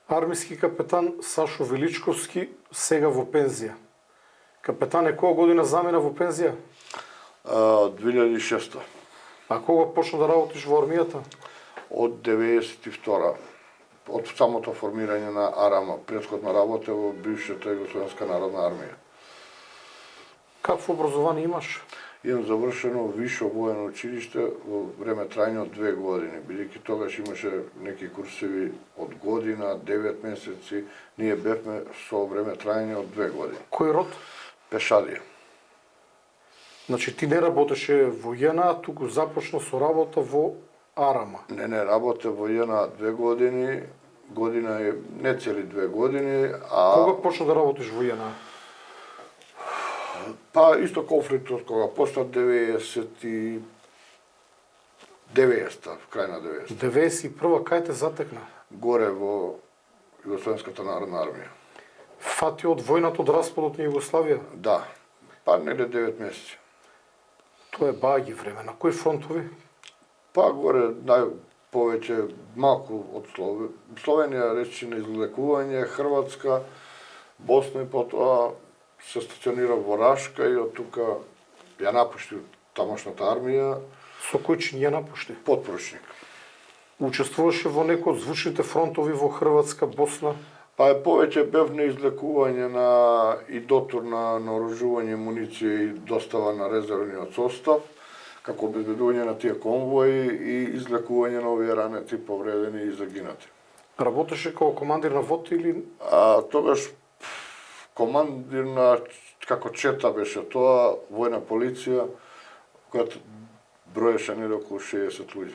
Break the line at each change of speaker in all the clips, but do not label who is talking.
Армиски капетан Сашо Величковски, сега во пензија. Капетан е која година замина во пензија?
2006.
А кога почна да работиш во армијата?
Од 92. Од самото формирање на АРАМА, претходна работа во бившата Југословенска народна армија.
Какво образование имаш?
Имам завршено висше воено училиште во време трајање од 2 години, бидејќи тогаш имаше неки курсеви од година, 9 месеци, ние бевме со време трајање од 2 години.
Кој род?
Пешадија.
Значи ти не работеше во ЈНА, туку започна со работа во АРАМА.
Не, работе во ЈНА 2 години, година е не цели 2 години, а...
Кога почна да работиш во ЈНА?
Па исто конфликтот кога почна 90, крај на 90.
91 кај те затекна?
Горе во Југословенската народна армија.
Фати од војната од распадот на Југославија?
Да, па негде 9 месеци.
Тоа е баги време. На кои фронтови?
Па горе најповеќе малку од Словенија речи на излекување, Хрватска, Босна и потоа се стационира во Рашка и од тука ја напушти тамошната армија.
Со кој чин ја напушти?
Потпоручник.
Учествуваше во некој од звучните фронтови во Хрватска, Босна?
Па повеќе бев на излекување на и дотур на наоружување, муниција и достава на резервниот состав, како обезбедување на тие конвои и излекување на овие ранети, повредени и загинати.
Работеше како командир на ВОТ или?
Тогаш командир на, како чета беше тоа, војна полиција, која броеше не околу 60 луѓе.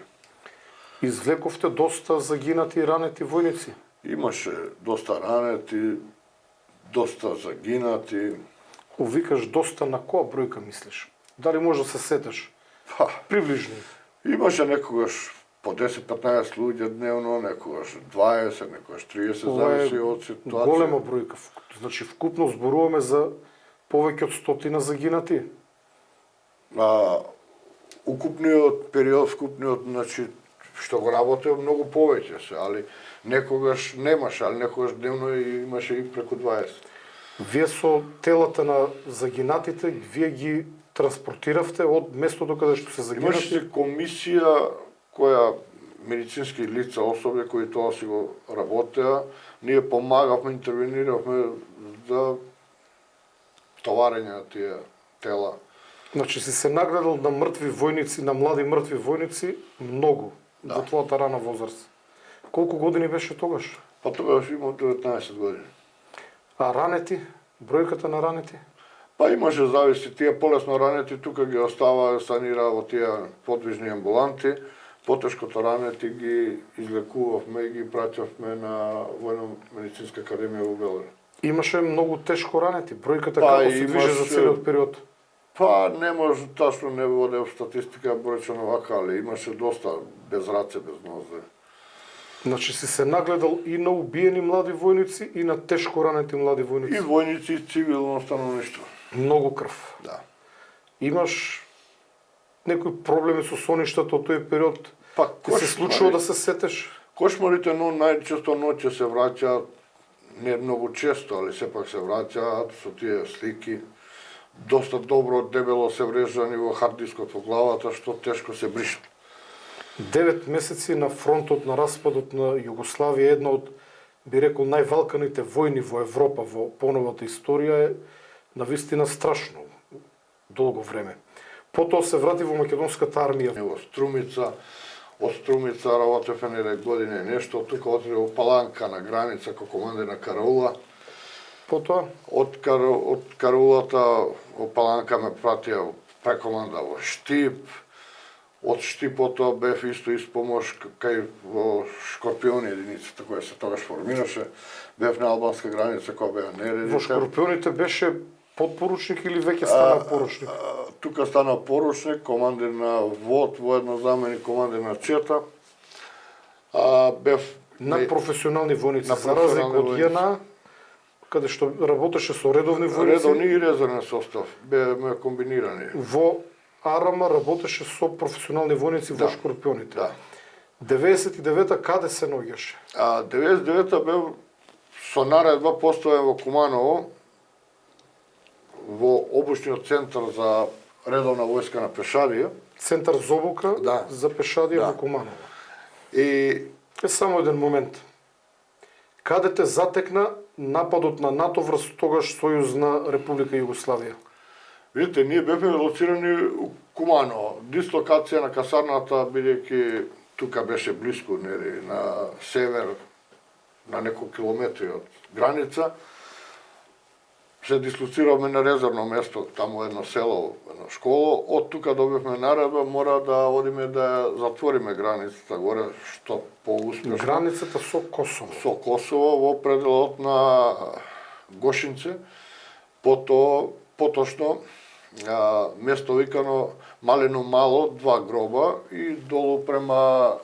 Извлековте доста загинати и ранети војници?
Имаше доста ранети, доста загинати.
Викаш доста, на која бројка мислиш? Дали може да се сетиш? Приближно.
Имаше некогаш по 10-15 луѓе дневно, некогаш 20, некогаш 30, зависи од ситуација.
Голема бројка. Значи, вкупно зборуваме за повеќе од 100 загинати?
Укупниот период, значи, што го работев многу повеќе се, али некогаш немаше, али некогаш дневно имаше и преку 20.
Вие со телата на загинатите, вие ги транспортиравте од местото каде што се загинати?
Имаше комисија која медицински лица, особи кои тоа си го работеа, ние помагавме, интервениравме за товарење на тие тела.
Значи си се нагледал на мртви војници, на млади мртви војници, многу во твојата рана возраст. Колку години беше тогаш?
Па тогаш имам 19 години.
А ранети? Бројката на ранети?
Па имаше зависи, тие полесно ранети тука ги остава, санира во тие подвижни амбуланти, потешкото ранети ги излекувавме и ги праќавме на Војно-медицинска академија во Белград.
Имаше многу тешко ранети, бројката како се движи за целиот период?
Па не може, ташно не водев статистика бројчано вака, али имаше доста без раце, без нозе.
Значи си се нагледал и на убиени млади војници и на тешко ранети млади војници?
И војници и цивилно становништво.
Многу крв.
Да.
Имаш некои проблеми со соништата од тој период?
Па
ти се случува да се сетеш?
Кошмарите најчесто ноќе се враќаат, не многу често, али сепак се враќаат со тие слики. Доста добро дебело се врежани во хард дискот во главата, што тешко се бриша.
9 месеци на фронтот на распадот на Југославија, една од, би рекол, највалканите војни во Европа во поновата историја е навистина страшно долго време. Потоа се врати во македонската армија.
Во Струмица, од Струмица работев еден година и нешто, тука отиде во Паланка на граница како командир на караула.
Потоа?
Од караулата во Паланка ме пратија прекоманда во Штип. Од Штипото бев исто испомош кај во Шкорпиони единицата која се тогаш формираше. Бев на албанска граница која беа нередите.
Во Шкорпионите беше подпоручник или веќе стана поручник?
Тука стана поручник, командир на ВОД, воедно заменик командир на ЧЕТА. Бев
на професионални војници, за разлика од ЈНА, каде што работеше со редовни војници.
Редовни и резервен состав, беме комбинирани.
Во АРАМА работеше со професионални војници во Шкорпионите.
Да.
99-та каде се наоѓаше?
99-та бев со наредба поставен во Куманово во обучниот центар за редовна војска на пешадија.
Центар за обука
Да.
за пешадија
Да.
во Куманово.
И
Само еден момент. Каде те затекна нападот на НАТО врз тогаш Сојузна Република Југославија?
видите, ние бевме лоцирани у Куманово. Дислокација на касарната, бидејќи тука беше блиску, нели, на север, на неколку километри од граница. Се дислоциравме на резервно место, таму едно село, едно школо. Од тука добивме наредба, мора да одиме да затвориме границата горе, што поуспешно.
Границата со Косово.
Со Косово во пределот на Гошинце, поточно место викано Малено Мало, 2 гроба и долу према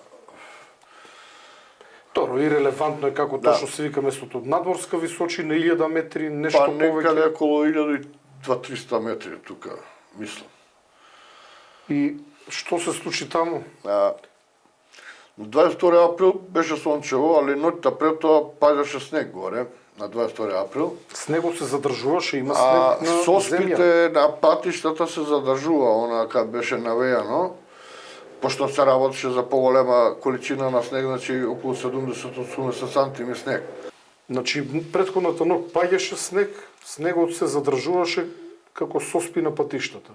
Торо, и релевантно е како
Да.
точно се вика местото. Надморска височина, 1000 метри, нешто
па некаде
повеќе.
околу 1200-300 метри тука, мислам.
И што се случи таму?
На 22 април беше сончево, али ноќта пред тоа паѓаше снег горе, на 22 април.
Снегот се задржуваше, има
А
снег на земја.
соспите на патиштата се задржува, она кад беше навејано, пошто се работеше за поголема количина на снег, значи околу 70-80 сантими снег.
Значи, претходната ноќ паѓаше снег, снегот се задржуваше како соспи на патиштата.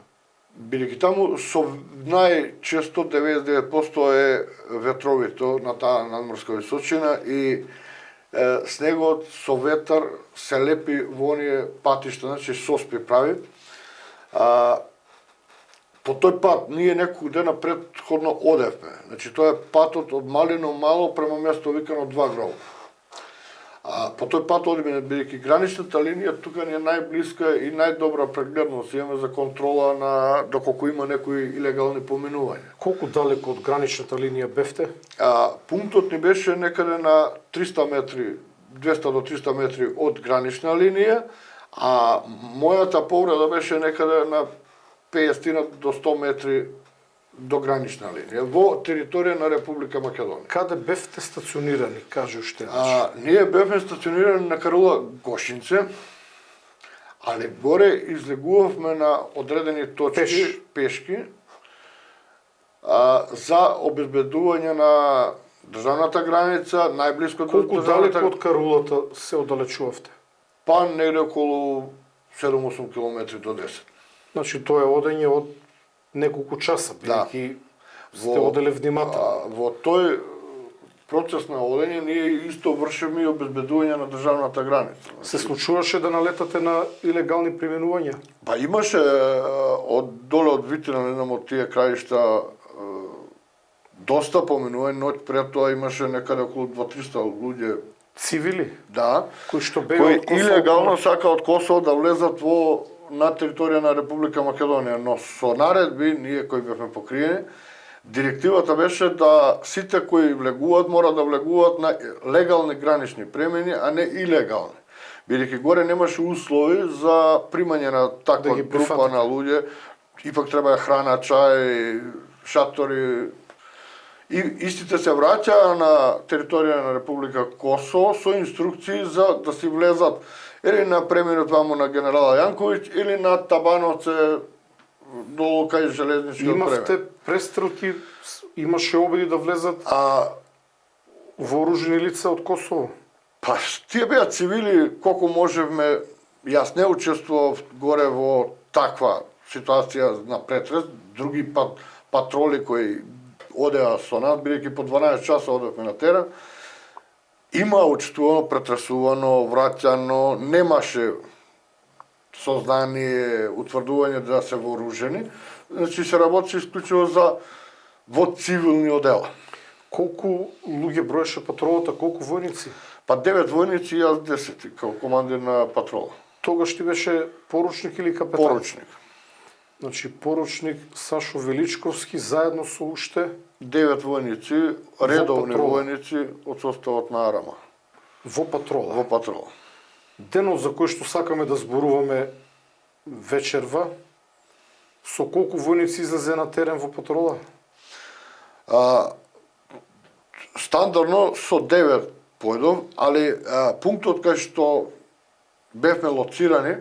Бидејќи таму со најчесто 99% е ветровито на таа надморска височина и снегот со ветар се лепи во оние патишта, значи соспи прави. По тој пат ние неколку дена предходно одевме. Значи тоа е патот од Малино Мало према место викано 2 гроба. По тој пат одиме, бидејќи граничната линија тука ни е најблиска и најдобра прегледност имаме за контрола на доколку има некои илегални поминувања.
Колку далеко од граничната линија бевте?
Пунктот ни беше некаде на 300 метри, 200 до 300 метри од гранична линија, а мојата повреда беше некаде на 50 до 100 метри до гранична линија, во територија на Република Македонија.
Каде бевте стационирани, кажи уште еднаш.
Ние бевме стационирани на Карула Гошинце, али горе излегувавме на одредени точки, пешки, за обезбедување на државната граница, најблиско до
Колку далеко
државната...
од Карулата се оддалечувавте?
Па негде околу 7-8 километри до 10.
Значи, тоа е одење од неколку часа, бидејќи сте оделе внимателно.
Во тој процес на одење ние исто вршиме и обезбедување на државната граница.
Се случуваше да налетате на илегални преминувања?
Па имаше од доле од Витина, не знам, од тие краишта доста поминување, ноќ пред тоа имаше некаде околу 200-300 луѓе.
Цивили?
Да.
Кои што беа
Кои
од Косово?
илегално сака од Косово да влезат на територија на Република Македонија, но со наредби, ние кои бевме покриени, директивата беше да сите кои влегуваат мора да влегуваат на легални гранични премини, а не илегални. Бидејќи горе немаше услови за примање на таква
ги
група
прифатите.
на луѓе, ипак треба храна, чај, шатори. И истите се враќаа на територија на Република Косово со инструкции за да си влезат или на преминот ваму на генерала Јанковиќ или на Табановце долу кај железничкиот премин.
Имавте престрелки, имаше обиди да влезат вооружени лица од Косово?
Па, тие беа цивили, колку можевме, јас не учествував горе во таква ситуација на претрес, други патроли кои одеа со нас, бидејќи по 12 часа одевме на терен, има учествувано, претресувано, враќано, немаше сознание, утврдување да се вооружени, значи се работи исклучиво за во цивилни одела.
Колку луѓе броеше патролата, колку војници?
Па 9 војници и јас 10 како командир на патрола.
Тогаш ти беше поручник или капетан?
Поручник.
Значи, поручник Сашо Величковски заедно со уште
9 војници, редовни
патрола.
војници од составот на Арама,
во патрола.
во патрола.
Денот за кој што сакаме да зборуваме вечерва, со колку војници излезе на терен во патрола?
стандардно со 9 појдов, али пунктот кај што бевме лоцирани,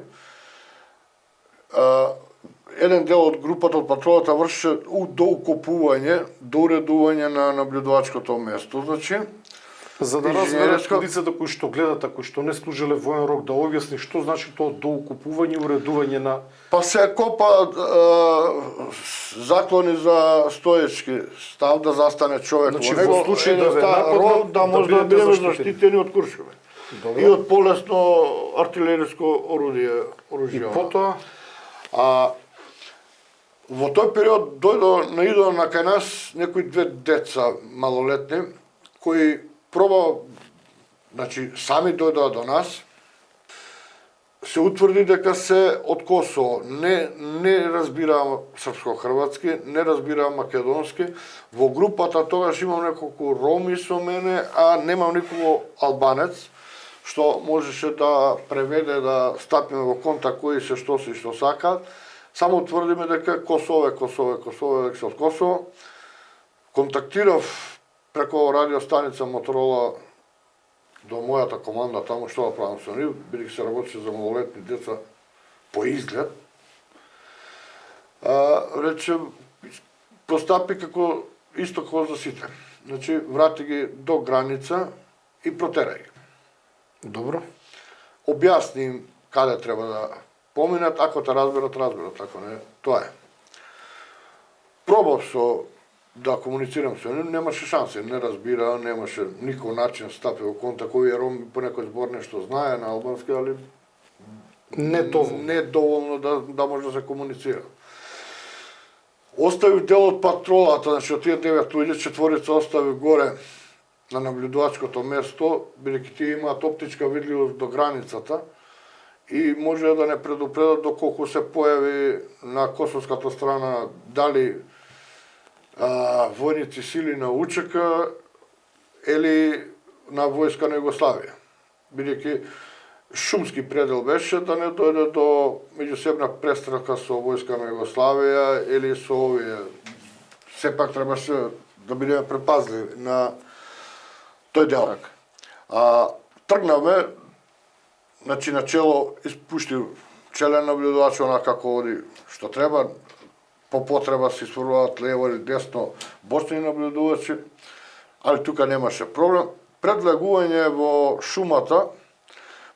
еден дел од групата од патролата вршеше доукопување, доуредување на наблюдувачкото место, значи,
За да разберат
инженерско-
луѓето кои што гледат, кои што не служеле воен рок, да објасни што значи тоа доукупување и уредување на...
па се копаат заклони за стоечки став да застане човек
Значи,
во него,
во случај да ве
ста
нападнат,
ров, да
да
може да
бидете
бидеме
заштитени.
заштитени од куршуми.
Добро.
И од полесно артилериско орудие,
И
оружје.
потоа,
Во тој период наидоа на кај нас некои две деца малолетни кои проба, значи сами дојдоа до нас, се утврди дека се од Косово, не разбираа српско-хрватски, не разбираа македонски. Во групата тогаш имам неколку роми со мене, а немам никого албанец, што можеше да преведе, да стапиме во контакт кои се што се и што сакаат. Само тврдиме дека Косово, дека се од Косово. Контактирав преко радиостаница Моторола до мојата команда таму што да правам со нив, бидејќи се работеше за малолетни деца по изглед. Рече, постапи како исто како за сите. Значи, врати ги до граница и протерај ги.
добро,
Објасни им каде треба да поминат, ако те разберат, ако не, тоа е. Пробав да комуницирам со нив, немаше шанси, не разбира, немаше никој начин да стапи во контакт, кој е роми по некој збор нешто знае на албански, али
не доволно.
не доволно да може да се комуницира. Оставив дел од патролата, значи од тие 9 луѓе, 4 оставив горе на наблюдувачкото место, бидејќи тие имаат оптичка видливост до границата и може да не предупредат доколку се појави на косовската страна дали војници сили на УЧК или на војска на Југославија. Бидејќи шумски предел беше да не дојде до меѓусебна престрелка со војска на Југославија или со овие. Сепак требаше да бидеме препазливи на тој дел. Тргнавме, значи начело испушти челен наблюдувач онака како оди што треба, по потреба се испорваат лево или десно бочни наблюдувачи, али тука немаше проблем. Пред влегување во шумата,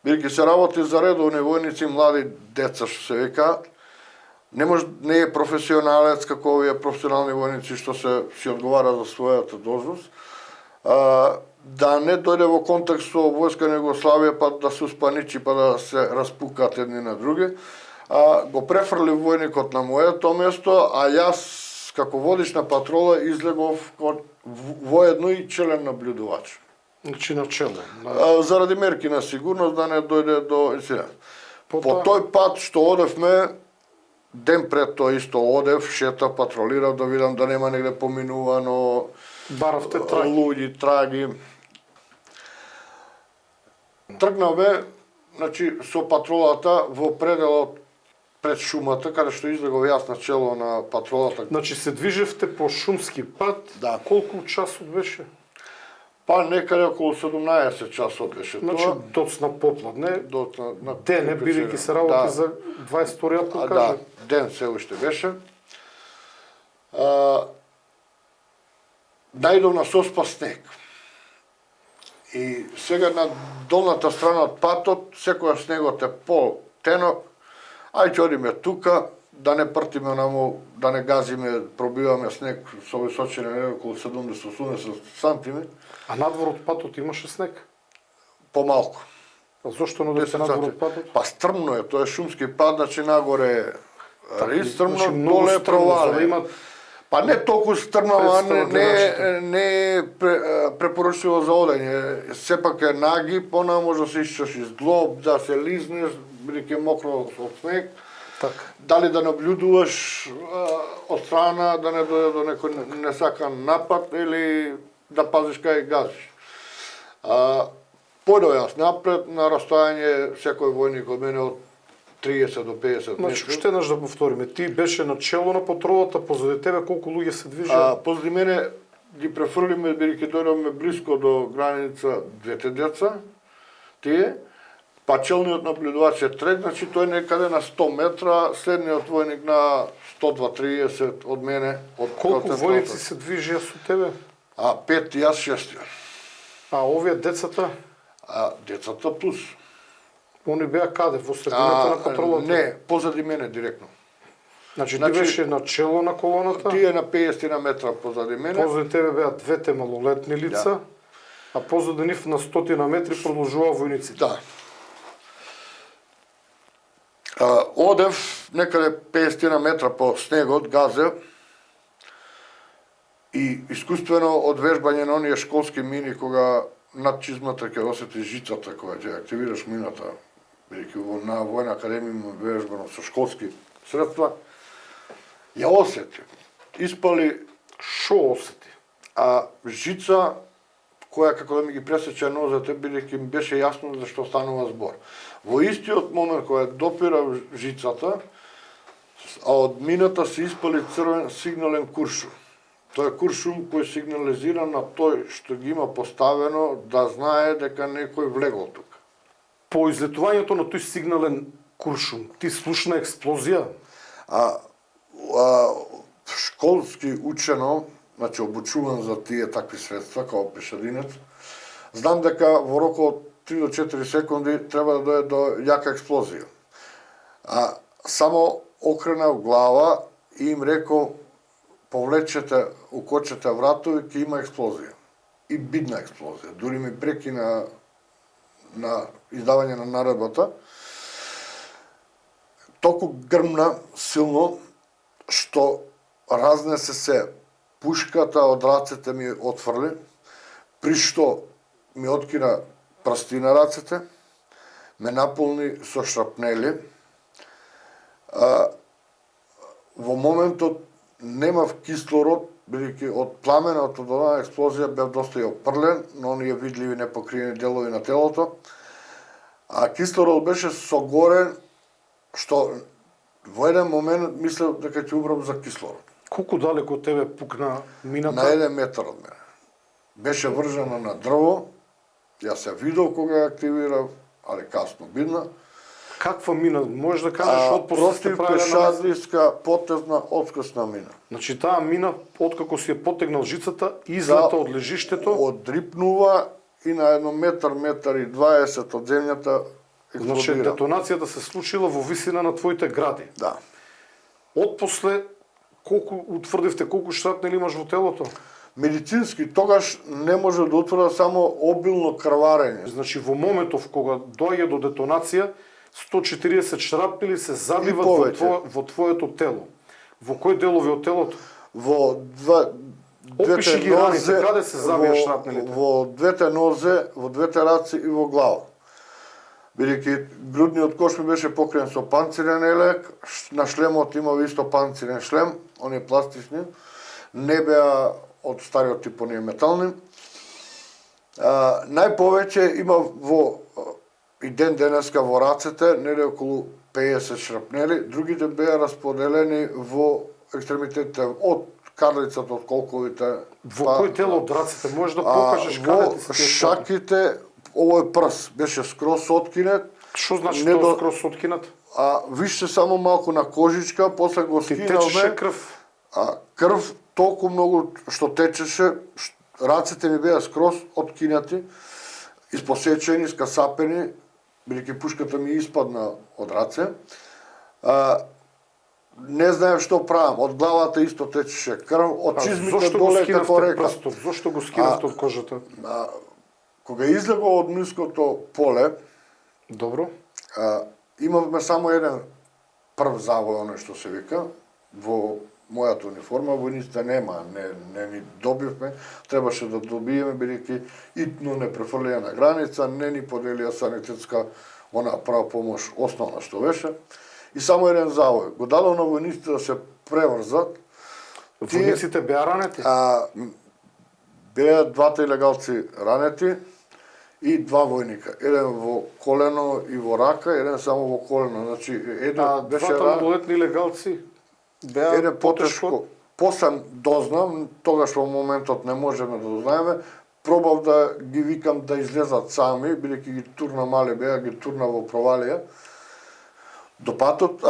бидејќи се работи за редовни војници, млади деца што се викаат, не е професионалец како овие професионални војници што си одговара за својата должност, да не дојде во контакт со војска на Југославија, па да се успаничи, па да се распукаат едни на други. Го префрли војникот на моето место, а јас како водич на патрола излегов воедно и челен наблюдувач.
Значи начело.
Заради мерки на сигурност да не дојде до инцидент. По
Потоа,
тој пат што одевме, ден пред тоа исто одев, шета, патролирав да видам да нема негде поминувано
баравте траги.
луѓи, траги. Тргнавме, значи, со патролата во пределот пред шумата, каде што излегов јас на чело на патролата.
Значи се движевте по шумски пат,
Да.
колку часот беше?
Па некаде околу 17 часот беше
Значи
тоа.
доцна попладне,
На
дене, бидејќи се работи за 22 април,
Да,
каже.
ден се уште беше. Најдов на соспа снег. И сега на долната страна од патот, секојаш снегот е по-тенок, ајде одиме тука, да не пртиме онамо, да не газиме, пробиваме снег со височина околу 70-80 сантими,
А надвор од патот имаше снег?
помалку.
А зошто не дојде надвор од патот?
Па стрмно е, тоа е шумски пат, значи нагоре е ристрмно,
Значи, многу
доле е
стрмно, за да
провале.
имат
Па не толку стрмно, а
Представа
не е препорачливо за одење. Сепак е нагиб, она може да се исчаш из глоб, да се лизнеш, бидејќи е мокро од снег.
така.
Дали да наблюдуваш од страна, да не дојде до некој несакан напад или да пазиш кај газиш. Појдов јас напред на растојање секој војник од мене од 30 до 50
Значи,
метри.
уште еднаш да повториме. Ти беше на чело на патролата, позади тебе колку луѓе се движеа?
Позади мене ги префрлиме, бидејќи дојдовме блиско до граница двете деца, тие, па челниот наблюдувач е трет, значи тој некаде на 100 метра, следниот војник на 100-230 од мене.
Колку војници се движија со тебе?
5 и јас 6.
А овие децата?
Децата плюс.
Они беа каде? Во средината на патролата?
Не, позади мене директно.
Значи ти беше на чело на колоната?
Тие на 50 на метра позади мене.
Позади тебе беа двете малолетни лица, а позади нив на 100 метри продолжуваа војниците.
Да. Одев некаде 50 на метра по снегот, газе, и искуствено одвежбање на оние школски мини, кога над чизмата ќе осети жицата, кога ќе активираш мината, бидејќи на војна академија има вежбано со школски средства, ја осети. Испали.
Шо осети?
Жица, која како да ми ги пресече нозете, бидејќи ми беше јасно за што станува збор. Во истиот момент кога допира жицата, а од мината се испали црвен сигнален куршум. Тој е куршум кој сигнализира на тој што ги има поставено да знае дека некој влегол тука.
По излетувањето на тој сигнален куршум, ти слушна експлозија?
Школски учено, значи обучуван за тие такви средства, као пешадинец, знам дека во рок од 3 до 4 секунди треба да дојде до јака експлозија. Само окренав глава и им рекол, повлечете, укочете вратови, ќе има експлозија. И бидна експлозија. Дури ми прекина на издавање на наредбата. Толку грмна силно, што разнесе се пушката од рацете ми отфрли, при што ми откина прсти на рацете, ме наполни со шрапнели. Во моментот немав кислород, бидејќи од пламенот од оваа експлозија бев доста и опрлен, но оние видливи непокриени делови на телото. Кислород беше согорен, што во еден момент мислев дека ќе умрам за кислород.
Колку далеко од тебе пукна мината?
На 1 метар од мене. Беше вржана на дрво, јас се видов кога ја активирав, али касно бидна.
Каква мина? Можеш да кажеш отпосле сте правиле на
Противпешадиска потезна откосна мина.
Значи таа мина, откако си ја потегнал жицата, излета од лежиштето.
Одрипнува и на 1 метар и 20 од земјата експлодира.
Значи детонацијата се случила во висина на твоите гради.
Да.
Отпосле, колку утврдивте колку шрапнели имаш во телото?
Медицински тогаш не може да утврда само обилно крварење.
Значи во моментов кога доаѓа до детонација, 140 шрапнели се забиват во твоето тело. Во кој делови од телото?
Во
Опиши ги раните, каде се забија шрапнелите?
Во двете нозе, во двете раци и во глава. Бидејќи грудниот кош ми беше покриен со панцирен елек, на шлемот имав исто панцирен шлем, оние пластични, не беа од стариот тип, оние метални. Најповеќе имав и денеска во рацете, неде околу 50 шрапнели, другите беа расподелени во екстремитетите од карлицата, од колковите.
Во кој дел од рацете? Можеш да покажеш каде ти се
Во шаките, овој прс беше скроз откинет.
Што значи тоа скроз откинат?
Вижте само малку на кожичка, после го скинавме.
Ти течеше крв?
Крв толку многу што течеше, рацете ми беа скроз откинати, испосечени, скасапени, бидејќи пушката ми испадна од раце. Не знаев што правам, од главата исто течеше крв, од чизмите доле како река.
Зошто го скинавте од кожата?
Кога излегов од минското поле,
добро,
имавме само еден прв завој, оној што се вика, во мојата униформа, војниците нема, не ни добивме, требаше да добиеме, бидејќи итно не префрлија на граница, не ни поделија санитетска, она прва помош, основна што беше, и само еден завој. Го дадов на војниците да се преврзат.
Војниците беа ранети?
Беа двата илегалци ранети и два војника. Еден во колено и во рака, еден само во колено. Значи, еден беше
двата малолетни илегалци беа
еден потешко после дознам, тогаш во моментот не можеме да дознаеме, пробав да ги викам да излезат сами, бидејќи ги турна мали беа, ги турна во провалија до патот,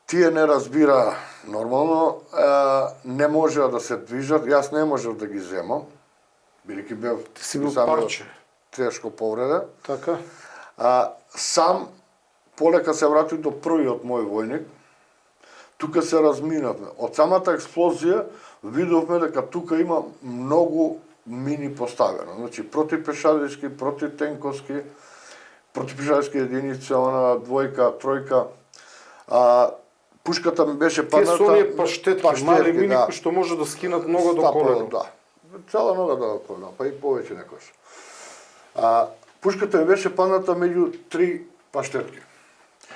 тие не разбира нормално, не можеа да се движат, јас не можев да ги земам, бидејќи бев
Ти си бил
сам
парче.
тешко повреден.
Така?
Сам полека се вратив до првиот мој војник. Тука се разминавме. Од самата експлозија видовме дека тука има многу мини поставено. Значи противпешадички, противтенковски, противпешадички единици, она двојка, тројка. Пушката ми беше падната.
Тие се оние паштетки, мали мини кои што може да скинат нога до колено.
Да. Цела нога до колено, па и повеќе некојаш. Пушката ми беше падната меѓу 3 паштетки.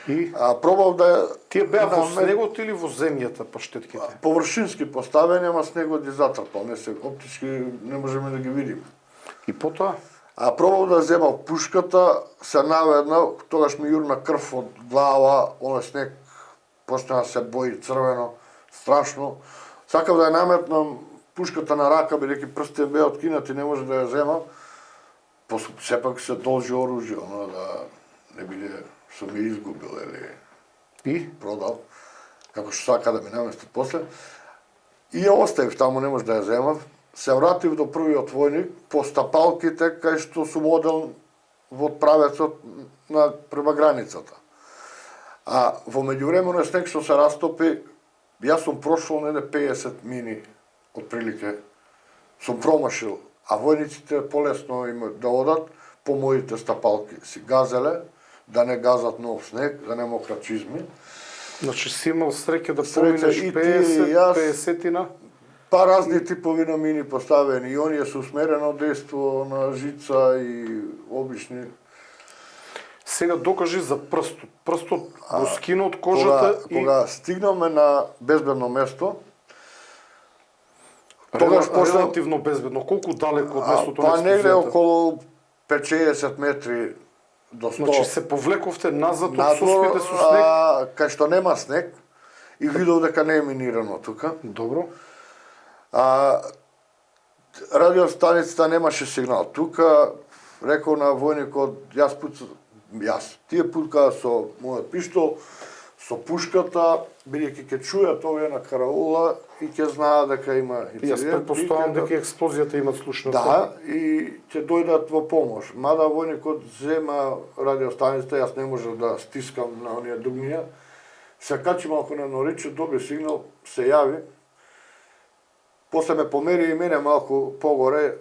И
Пробав да
тие беа во снегот или во земјата паштетките?
површински поставени, ама снегот ги затрпал, не се оптички не можеме да ги видиме.
И потоа?
Пробав да земам пушката, се наведнав, тогаш ми јурна крв од глава, оној снег почна да се бои црвено, страшно. Сакав да ја наметнам пушката на рака, бидејќи прстите беа откинати, не може да ја земам. Сепак се должи оружје, да не биде сум ја изгубил или
И?
продал, како што сака да ми намести после. И ја оставив таму, не може да ја земав. Се вратив до првиот војник по стапалките кај што сум одел во правецот на према границата. Во меѓувремено снег што се растопи, јас сум прошол неде 50 мини отприлике. Сум промашил, а војниците полесно има да одат по моите стапалки. Си газеле, да не газат нов снег, да не мократ чизми.
Значи си имал среќа да
Среќа
поминеш
и ти,
50,
и јас.
50-тина?
Па разни типови на мини поставени, и оние со усмерено дејство на жица и обични.
Сега докажи за прстот. Прстот го скина од кожата
Кога стигнаме на безбедно место, тогаш почна
релативно безбедно. Колку далеко од местото
па
на
негде
експлозијата?
околу 5-60 метри до 100.
Значи се повлековте назад од
надвор,
суспите со снег?
кај што нема снег, и видов дека не е минирано тука.
Добро.
Радиостаницата немаше сигнал. Тука рекол на војникот, тие путкаа со мојот пиштол, со пушката, бидејќи ќе чујат овие на караула и ќе знаат дека има инцидент.
Јас претпоставам дека експлозијата има слушна.
Да, и ќе дојдат во помош. Мада војникот зема радиостаницата, јас не можев да стискам на оние дугнија. Се качи малку на Нориче, доби сигнал, се јави. После ме помери и мене малку погоре,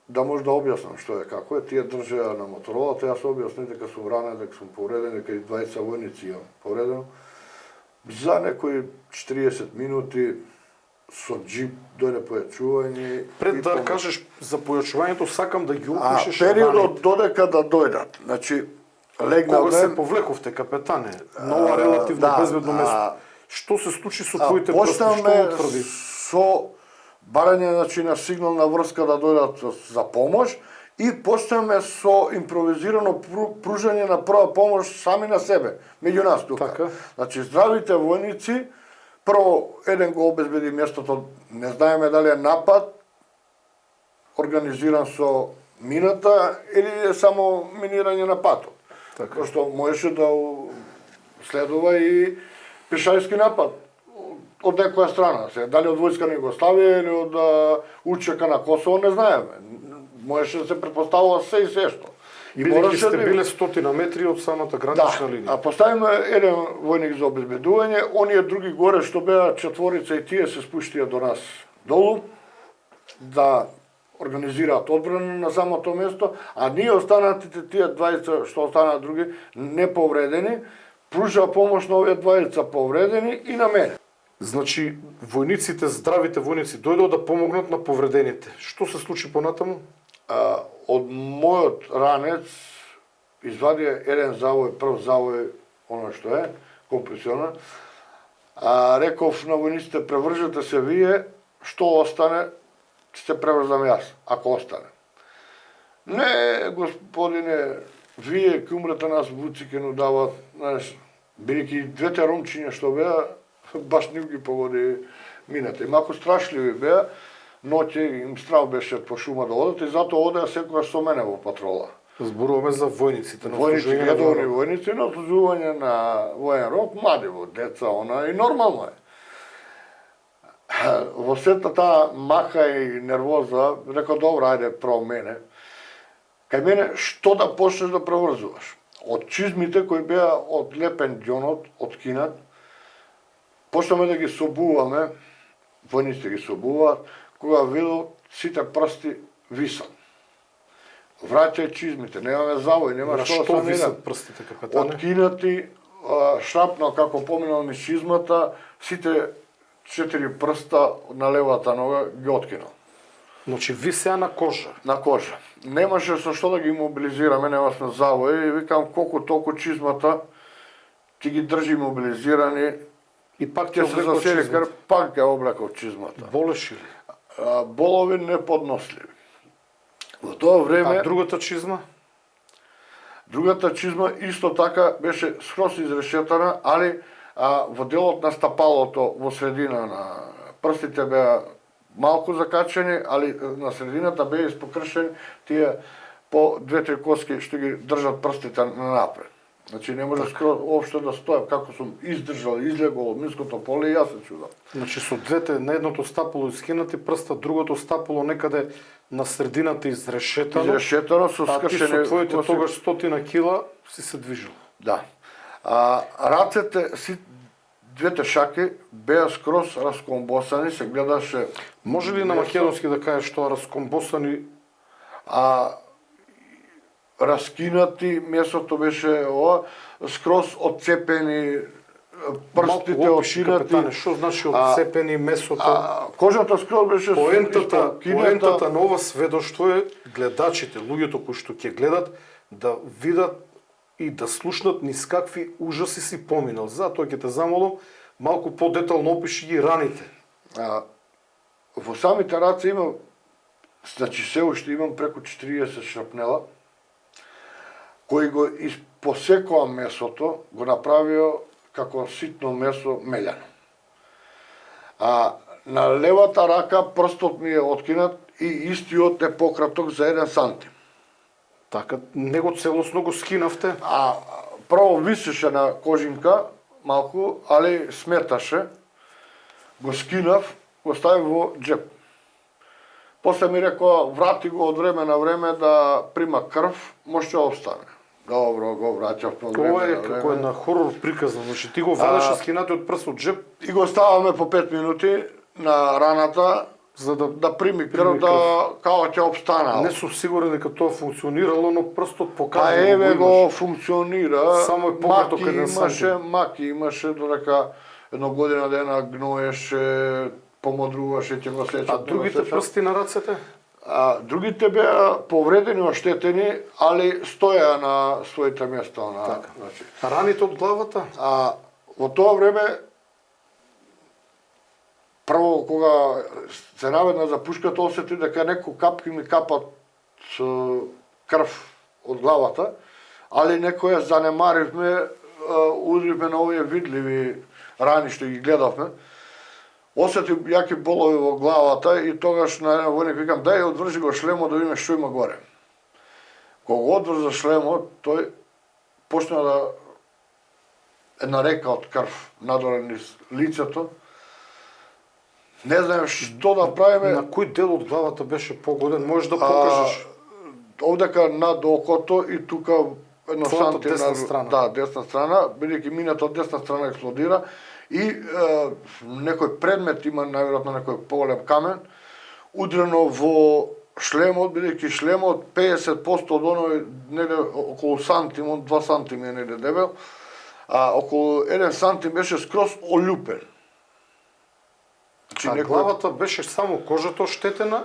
да може да објаснам што е, како е. Тие држеа на моторолата, јас објаснив дека сум ранен, дека сум повреден, дека и 20 војници имам повредено. За некои 40 минути со джип дојде појачување.
Пред да кажеш за појачувањето, сакам да ги опишеш
периодот додека да дојдат. Значи, легнавме...
Кога се повлековте, капетане, на ова релативно безбедно место, што се случи со твоите прсти, што утврди?
Со барање на сигнална врска да дојдат за помош и почнеме со импровизирано пружање на прва помош сами на себе, меѓу нас тука.
Така.
Значи, здравите војници, прво еден го обезбеди местото, не знаеме дали е напад, организиран со мината или е само минирање на патот.
Така.
Пошто можеше да следува и пешајски напад од некоја страна. Дали од војска на Југославија или од учека на Косово, не знаеме. Можеше да се претпоставува се и се што.
И бидејќи сте биле 100 метри од самата гранична линија.
Поставиме еден војник за обезбедување, оние други горе што беа четворица и тие се спуштија до нас долу, да организираат одбрана на самото место, а ние останатите, тие 20 што останаа други, неповредени, пружа помош на овие 20 повредени и на мене.
Значи, војниците, здравите војници, дојдоа да помогнат на повредените. Што се случи понатаму?
Од мојот ранец извадија еден завој, прв завој, оно што е, компресионен. Реков на војниците, превржете се вие, што остане, ќе се преврзам јас, ако остане. Не, господине, вие ќе умрете, нас вуци ќе ну дават, знаеш, бидејќи двете ромчиња што беа, баш нив ги погоди минете. И малку страшливи беа, ноќе им страв беше по шума да одат и затоа одеа секогаш со мене во патрола.
Зборуваме за војниците на
Војници,
служење на
редовни
војно.
војници на отслужување на воен рок, млади во деца, она и нормално е. Во сета таа маха и нервоза, рекao добро, ајде прво мене. Кај мене што да почнеш да преврзуваш? Од чизмите кои беа од лепен ѓонот, од кинат, почнаме да ги собуваме, војниците ги собуваат, кога видел сите прсти висат. Враќај чизмите, немаме завој, нема
На
што да
што
се
висат прстите, капетане?
Откинати, шрапнал како поминал ми чизмата, сите 4 прста на левата нога ги откинал.
Значи висеа на кожа.
На кожа. Немаше со што да ги мобилизираме, немаше завој и викам колку толку чизмата ќе ги држи мобилизирани,
И пак
ќе
ќе
се
облекол
засери
чизмата.
крв, пак ќе облекол чизмата.
Болеше ли?
Болови неподносливи. Во тоа време
А другата чизма?
другата чизма исто така беше скрос изрешетана, али во делот на стапалото во средина на прстите беа малку закачени, али на средината беа испокршени тие по 2-3 коски што ги држат прстите на напред. Значи не може скроз општо да стојам, како сум издржал, излегол од минското поле и јас се чудам.
Значи со двете, на едното стапало искинати прста, другото стапало некаде на средината изрешетано.
Изрешетано со
А ти со
скршени
твоите
коси.
тогаш 100 кила си се движил.
Да. Рацете, двете шаки беа скроз раскомбосани, се гледаше.
Може ли на македонски да кажеш тоа раскомбосани?
Раскинати, месото беше скроз отцепени, прстите
Малку опиши, капетане,
откинати.
што значи отцепени месото?
Кожата скроз беше
Поентата на ова сведоштво е гледачите, луѓето кои што ќе гледат, да видат и да слушнат низ какви ужаси си поминал. Затоа ќе те замолам малку подетално опиши ги раните.
Во самите раце имам, значи се уште имам преку 40 шрапнела, кои го посекоа месото, го направио како ситно месо мељано. На левата рака прстот ми е откинат и истиот е пократок за 1 сантим.
Така, него целосно го скинавте?
Прво висеше на кожинка малку, али сметаше. Го скинав, го ставив во джеп. После ми рекоа, врати го од време на време да прима крв, може да обстане. Добро, го враќав по време
Тоа е
на време.
како една хорор приказна, значи ти го вадеше скинати од прст од джеп
И го ставаме по 5 минути на раната,
за да
прими крв, да као ќе обстанал.
не сум сигурен дека тоа функционирало, но прстот покажа.
Еве го функционира.
Само е пократок
маки
1
имаше,
сантим.
маки имаше, додека едно година дена гноеше, помодруваше, ќе го сечат.
А другите прсти на рацете?
Другите беа повредени, оштетени, али стоја на своите места.
Така.
Значи.
Раните од главата?
Во тоа време, прво кога се наведна за пушката, осети дека некои капки ми капат крв од главата, али некоја занемаривме, удривме на овие видливи рани што ги гледавме. Осетив јаки болови во главата и тогаш на еден војник викам, дај одвржи го шлемот да видиме што има горе. Кога го одврза шлемот, тој почна да една река од крв надоле низ лицето. Не знаем што да правиме.
На кој дел од главата беше погоден? Можеш да покажеш?
Овдека над окото и тука едно
Твојата
сантим
десна страна.
Да, десна страна, бидејќи мината од десна страна експлодира и некој предмет има, најверојатно некој поголем камен, удрено во шлемот, бидејќи шлемот 50% од оној неде околу сантим, он 2 сантими е неде дебел, околу 1 сантим беше скроз олюпен.
Главата беше само кожата оштетена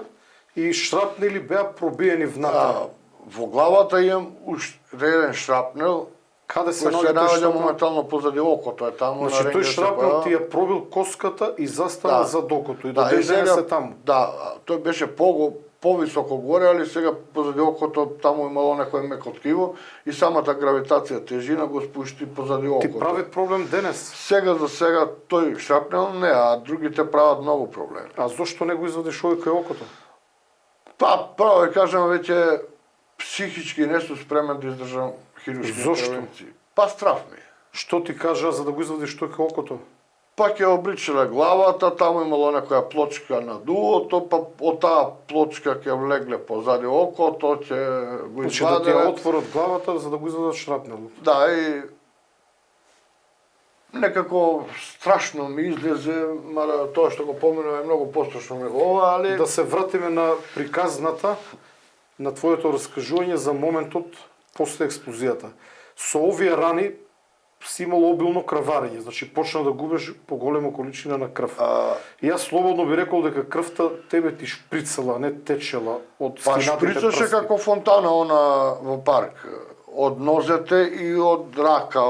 и шрапнели беа пробиени внатре.
Во главата имам уште еден шрапнел,
Каде се
кој се
наоѓа тој
наоѓа
шрапнел?
моментално позади окото, е таму.
Значи
на
тој
рентген се
шрапнел
појава.
ти ја пробил коската и застана
Да.
зад окото и
Да,
до ден
и сега-
денес е таму.
Да, тој беше повисоко горе, али сега позади окото таму имало некој меко ткиво и самата гравитација тежина го спушти позади окото.
Ти прави проблем денес.
Сега за сега тој шрапнел не, а другите прават многу проблеми.
А зошто не го извадиш овој кај окото?
Па, право да кажам, веќе психички не сум спремен да издржам хируршки
Зошто?
интервенции. Па страф ми.
Што ти кажа за да го извадиш тој кај окото?
Па ќе обличиле главата, таму имало некоја плочка на дулото, па од таа плочка ќе влегле позади окото, ќе го
Значи да ти ја
изваделе.
отворат главата за да го извадат шрапнелот.
Да, и некако страшно ми излезе, мада тоа што го поминува е многу пострашно него ова, али...
Да се вратиме на приказната, на твоето раскажување за моментот после експлозијата. Со овие рани си имало обилно крварење, значи почна да губеш поголема количина на крв. И јас слободно би рекол дека крвта тебе ти шприцала, а не течела од
Па
скинатите
шприцаше
прсти.
како фонтана она во парк, од нозете и од рака,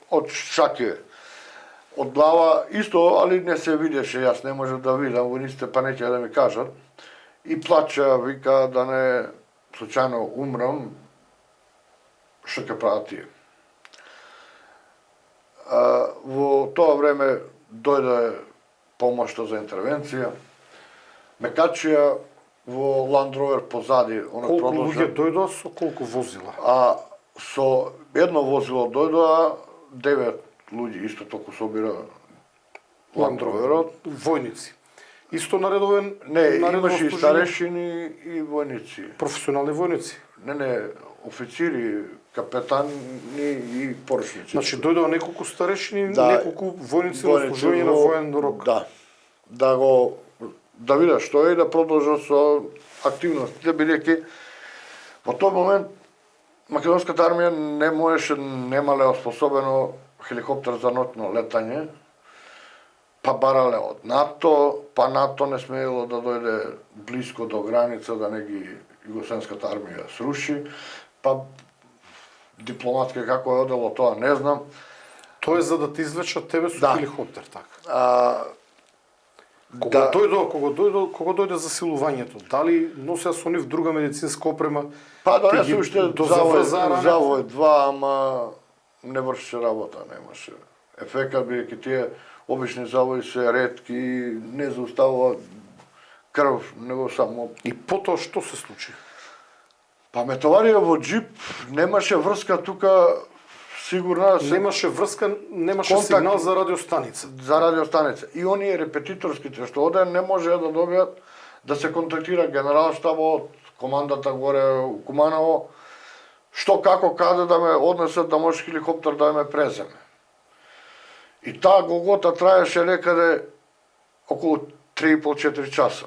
од шаке. Од глава исто, али не се видеше, јас не можев да видам, војниците па неќе да ми кажат. И плача, вика да не случајно умрам, што ќе прават тие. Во тоа време дојде помошта за интервенција, ме качија во Land Rover позади, она
Колку
продолжа.
луѓе дојдоа со колку возила?
А со едно возило дојдоа 9 луѓе, исто толку собира Land Roverот.
Војници. Исто наредовен,
Не,
наредово
имаше и
служење?
старешини и војници.
Професионални војници.
Не, официри, капетани и поручници.
Значи дојдоа неколку старешини,
Да,
неколку војници на служење на
во-
воен рок.
Да. Да видат што е и да продолжат со активностите, бидејќи во тој момент македонската армија немале оспособено хеликоптер за ноќно летање, па барале од НАТО, па НАТО не смеело да дојде блиско до граница да не ги југословенската армија сруши, па дипломатски како е одело тоа не знам.
Тоа е за да те извлечат тебе со
Да.
хеликоптер, така. Кога дојде засилувањето, дали носеа со нив друга медицинска опрема?
Па
Ти
донесе
ги
уште
дозаврзаа ранете?
завој 2, ама не вршеше работа, немаше ефекат, бидејќи тие обични завои се ретки, не зауставува крв, него само...
И потоа што се случи?
Па ме товарија во джип, немаше врска тука, сигурна
Немаше врска, немаше
Контакт.
сигнал за радиостаница.
за радиостаница. И оние репетиторските што одеа не можеа да добијат да се контактира генерал штабот, командата горе у Куманово, што како каде да ме однесат да може хеликоптер да ме преземе. И таа голгота траеше некаде околу 3,5-4 часа.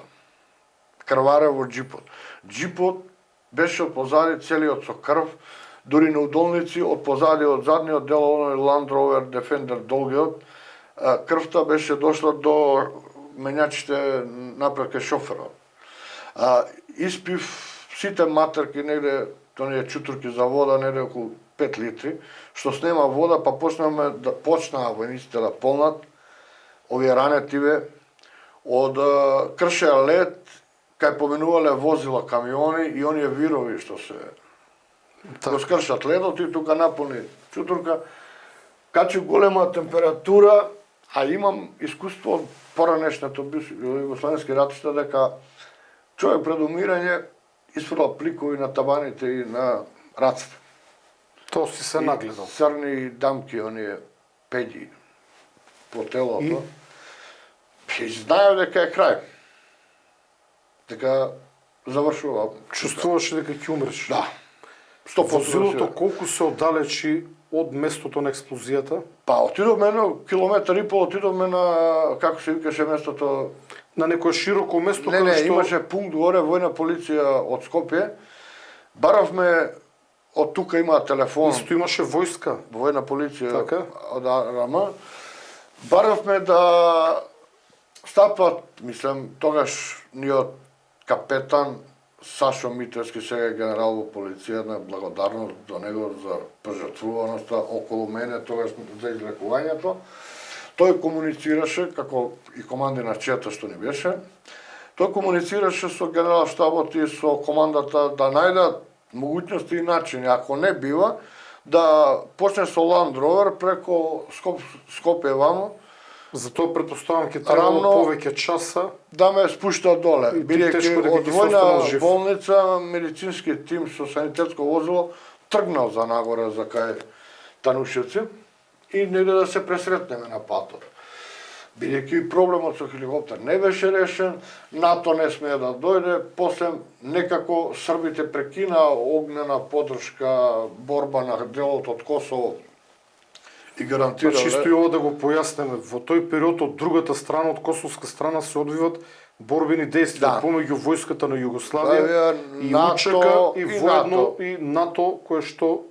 Крваре во джипот. Джипот беше од позади целиот со крв, дури на удолници од позади, од задниот дел оној Land Rover Defender долгиот, крвта беше дошла до менјачите напред кај шоферот. Испив сите матерки негде, тоние чутурки за вода, негде околу 5 литри, што снема вода, па почнаа војниците да полнат овие ранетиве од кршеа лед, кај поминувале возила, камиони и оние вирови што се го скршат ледот и тука наполни чутурка, качи голема температура, а имам искуство од поранешното југословенски ратишта дека човек пред умирање испрла пликови на табаните и на раците.
Тоа си се нагледал.
Црни дамки, оние пеѓи по телото. И знаев дека е крај. Дека завршува.
Чувствуваше дека ќе умреш.
Да. 100%
Возилото колку се оддалечи од местото на експлозијата?
Па отидовме едно километар и пол, отидовме на, како се викаше местото...
На некое широко место
Не,
каде што
имаше пункт горе, војна полиција од Скопје. Баравме, од тука има телефон,
исто имаше војска.
војна полиција
Така.
од АРМ. Баравме да стапат, мислам, тогаш ниот капетан Сашо Митревски, сега е генерал во полицијата, благодарност до него за пожртвуваноста околу мене тогаш за излекувањето. Тој комуницираше, како и командир на чета што ни беше, Тој комуницираше со генерал штабот и со командата да најдат могуćности и начини, ако не бива, да почне со Land Rover преко Скопје вамо,
Затоа предпоставам ќе требало
Рамно-
повеќе часа.
да ме спушта доле.
И ти
Бидејќи
тешко дека
од
ќе се
војна
останал жив.
болница, медицински тим со санитетско возило тргнал за нагоре за кај Танушевци и негде да се пресретнеме на патот. Бидејќи проблемот со хеликоптер не беше решен, НАТО не смее да дојде, после некако србите прекина огнена поддршка, борба на делот од Косово и гарантира.
Чисто и ова да го појаснеме, во тој период од другата страна, од косовска страна се одвиват борбени действија
Да.
помеѓу војската на Југославија и
НАТО
УЧК и
и
воедно
НАТО.
и НАТО кое што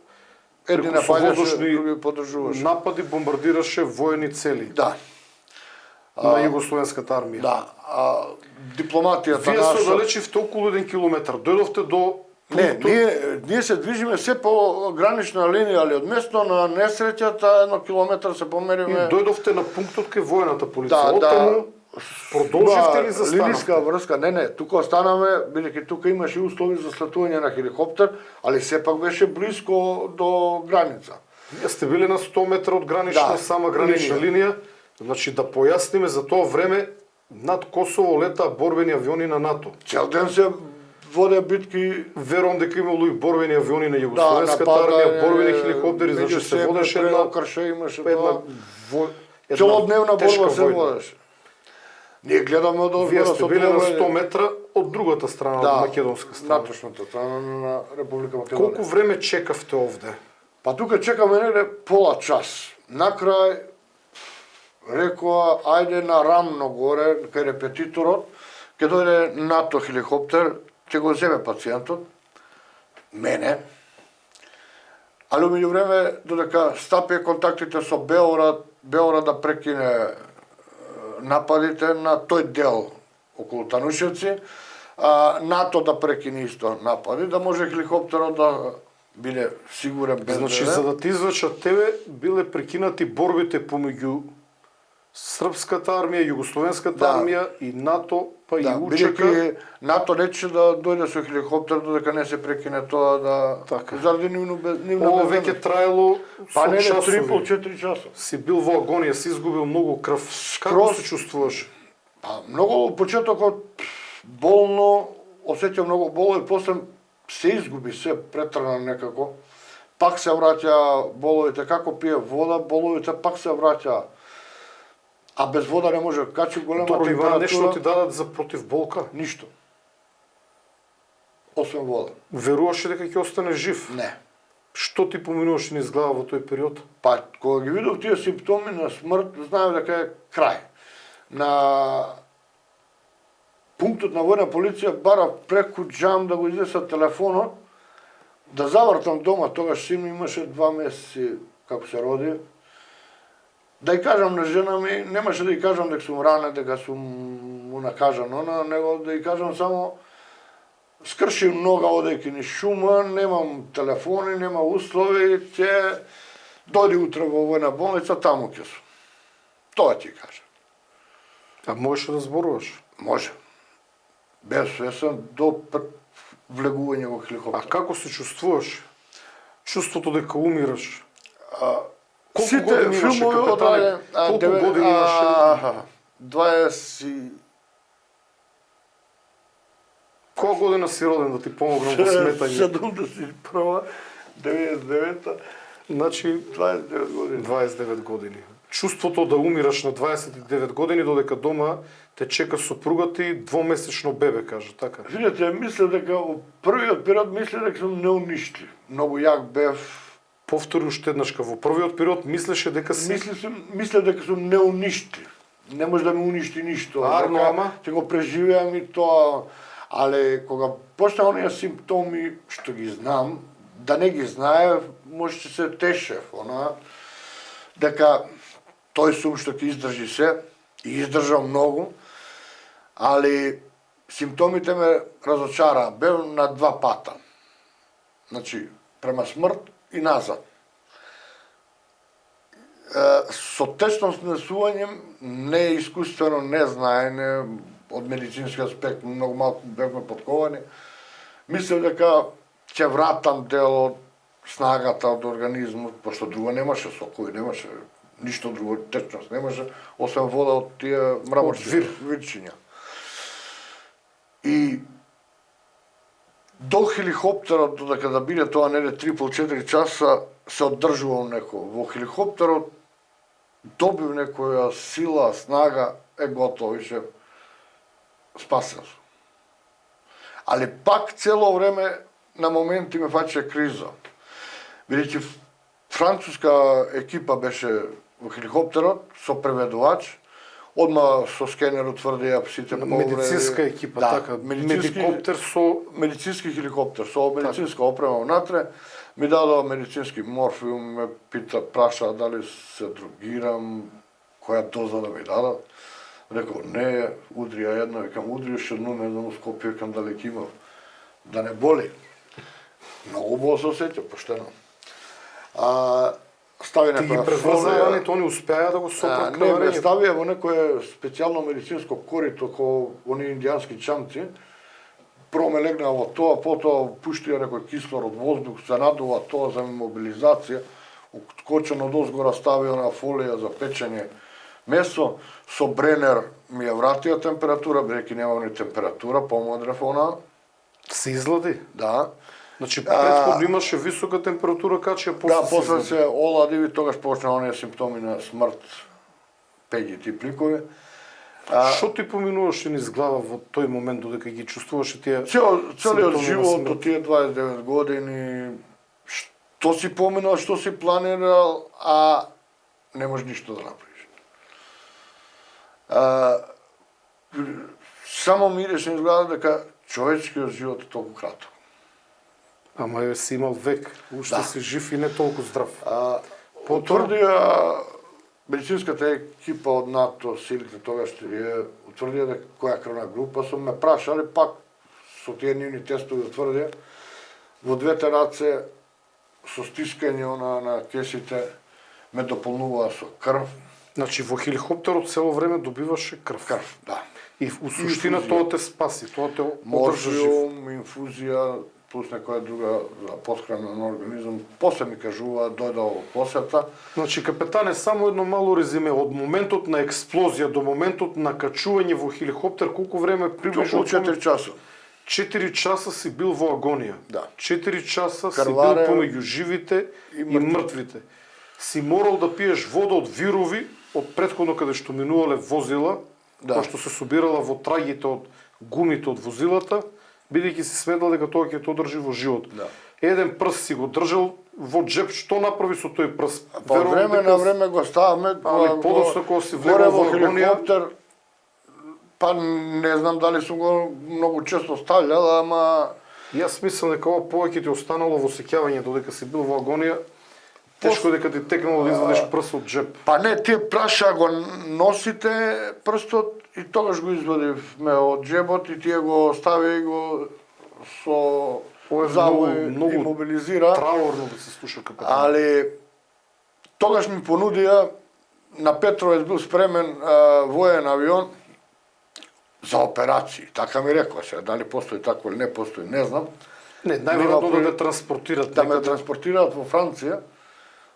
Едни
преку
напаѓаше,
совоздушни
други поддржуваше.
напади бомбардираше воени цели
Да,
на југословенската армија.
да. Дипломатијата
Вие
наша...
се оддалечивте околу 1 километар. Дојдовте до
Не,
пунктот-
ние се движиме се по гранична линија, али од место на несреќата 1 километар се
и
помериме.
дојдовте на пунктот кај воената полиција.
Да,
Оттаму продолживте ли
линijска
застанавте?
врска? Не, тука останаме, бидејќи тука имаше услови за слетување на хеликоптер, али сепак беше близко до граница.
Вие сте били на 100 метра од гранична,
Да,
сама гранична линија. Значи да појасниме, за тоа време над Косово летаа борбени авиони на НАТО.
Цел ден се воде битки.
Верувам дека имало и борбени авиони на Југословенската армија, борбени хеликоптери, значи се водеше една
крше имаше
една
тоа.
една
Целодневна
тешка
борба се
војна.
водеше. Ние гледаме од
Вие
озгора
сте
со
били на
тоа,
100 метра од другата страна, од македонска страна.
наточната страна на Република Македонија.
Колку време чекавте овде?
Па тука чекаме негде пола час. Накрај рекоа ајде на рамно горе кај репетиторот, ќе дојде НАТО хеликоптер, ќе го земе пациентот, мене. Али меѓу време додека стапе контактите со Белорад да прекине нападите на тој дел околу Танушевци, НАТО да прекине исто напади, да може хеликоптерот да биде сигурен без
Значи,
ДД.
за да ти извлечат тебе, биле прекинати борбите помеѓу Српската армија, Југословенската
Да.
армија и НАТО, па и
Да,
УЧК.
бидејќи НАТО нече да дојде со хеликоптер додека не се прекине тоа да
Така.
заради нивно нивна
Ова
безбедност.
веќе траело
па не,
со
3,5-4 часа.
Си бил во агонија, си изгубил многу крв. Како
Скроз.
се чувствуваш?
Па многу почетокот болно, осеќа многу болови, после се изгуби, се претрана некако. Пак се враќа боловите, како пие вода, боловите пак се враќа. А без вода не може, качи голема
Добро, има нешто
температура,
ти дадат за противболка?
ништо. Освен вода.
Веруваш ли дека ќе останеш жив?
Не.
Што ти поминуваш низ глава во тој период?
Па, кога ги видов тие симптоми на смрт, знаев дека е крај. На пунктот на војна полиција бара преку джам да го изнесат телефонот, да завртам дома, тогаш син ми имаше 2 месеци како се роди. Да ја кажам на жена ми, немаше да ја кажам дека сум ранен, дека сум му накажан она, него да ја кажам само скрши нога одејќи ни шума, немам телефони, нема услови, ќе дојди утре во војна болница, таму ќе сум. Тоа ти кажа.
А можеш да зборуваш?
Може. Без свесен до влегување во
А
хеликоптер.
како се чувствуваш? Чувството дека умираш? Колку
Сите
години имаше
филмови
капетане?
одраде,
Колку години имаше?
20
Која година си роден да ти помогнам во сметање?
71, 99,
Значи
29 години.
29 години. Чувството да умираш на 29 години додека дома те чека сопругата и двомесечно бебе, кажа, така.
Видете, мислев дека во првиот период мислев дека сум неуништив. Многу јак бев.
Повтори уште еднашка, во првиот период мислеше дека си
Мислев дека сум неуништив. Не може да ме уништи ништо.
Арно,
дека
ама?
ќе го преживеам и тоа. Але кога почна оние симптоми што ги знам, да не ги знаев, може че се тешев, дека тој сум што ќе издржи се, и издржа многу, али симптомите ме разочара. Бев на 2 пата. Значи, према смрт и назад. Со течно снесување, не искуствено, не знаење, од медицински аспект многу малку бевме подковани. Мислев дека ќе вратам дел од снагата од организмот, пошто друго немаше, сокови немаше, ништо друго, течност немаше, освен вода од тие мраморски вирчиња. И до хеликоптерот, додека да биде тоа неде 3,5-4 часа, се оддржувам некој. Во хеликоптерот добив некоја сила, снага, готово, више спасен сум. Али пак цело време на моменти ме фаќа криза. Бидејќи француска екипа беше во хеликоптерот со преведувач, одма со скенер утврдија сите повреди.
Медицинска екипа,
да,
така, медикоптер со
медицински хеликоптер со медицинска опрема внатре. Ми дадоа медицински морфиум, ме праша дали се другирам, која доза да ми дадат. Реков, не, удрија една, викам, удриеш едно, не знам, Скопје, викам, дали ќе имав. Да не боли. Многу боло се осеќа, поштено. Стави
ти ги
некоја
преврзараните, они успеа да го сопрат
не, ме
крварењето.
ставија во некое специјално медицинско корито, ко они индијански чамци. Прво ме легнаа во тоа, потоа пуштија некој кислород, воздух, се надува тоа за мобилизација. Откочено дозгора ставија на фолија за печење месо, со бренер ми ја вратија температура, бидејќи нема ни температура, помодрев она.
Се излади?
Да.
Значи, претходно имаше висока температура, качија после
Да, после
излади.
се олади и тогаш почна оние симптоми на смрт, пеги тип ликови.
Што ти поминуваше низ глава во тој момент додека ги чувствуваше тие
Целиот
симптоми на
живот
смрт?
од тие 29 години, што си поминал, што си планирал, а не можеш ништо да направиш. Само ми идеш низ глава дека човечкиот живот е толку краток.
Ама ја си имал век, уште
Да.
си жив и не толку здрав.
Утврдија медицинската екипа од НАТО, силите тогаш тие утврдија дека која крвна група сум, ме прашале пак со тие нивни тестови утврдија во двете раце со стискање на кесите ме дополнуваа со крв.
Значи, во хеликоптерот цело време добиваше крв.
Крв, да.
И у суштина
инфузија.
тоа те спаси, тоа те одржа жив.
Морфиум, инфузија, плюс некоја друга за потхрана на организам. После ми кажува, дојдоа во посета.
Значи, капетане, само едно мало резиме. Од моментот на експлозија до моментот на качување во хеликоптер, колку време приближно?
Околу 4 часа.
4 часа си бил во агонија.
Да.
4 часа си
Крваре
бил помеѓу живите
и
и мртвите. Си морал да пиеш вода од вирови, од претходно каде што минувале возила,
Да.
која што се собирала во трагите од гумите од возилата, бидејќи си сметал дека тоа ќе те одржи во живот.
Да.
Еден прст си го држал во джеп, што направи со тој прст?
Па од време на време го ставаме,
Али подоцна кога си
горе
влегол
во
во агонија,
хеликоптер, па не знам дали сум го многу често ставljал, ама
јас мислам дека ова повеќе ти останало во сеќавање додека си бил во агонија. Тешко дека ти текнало да извадиш прст од джеп.
па не, тие праша го носите прстот и тогаш го извадивме од джебот и тие го стави и го со
Ова е
завој
многу
и мобилизира.
траурно да се слуша капетан.
Али тогаш ми понудија, на Петровец бил спремен воен авион за операции. Така ми рекла се, дали постои тако или не постои, не знам.
Не, најверојатно да те транспортират
Да ме
некаде.
транспортираат во Франција,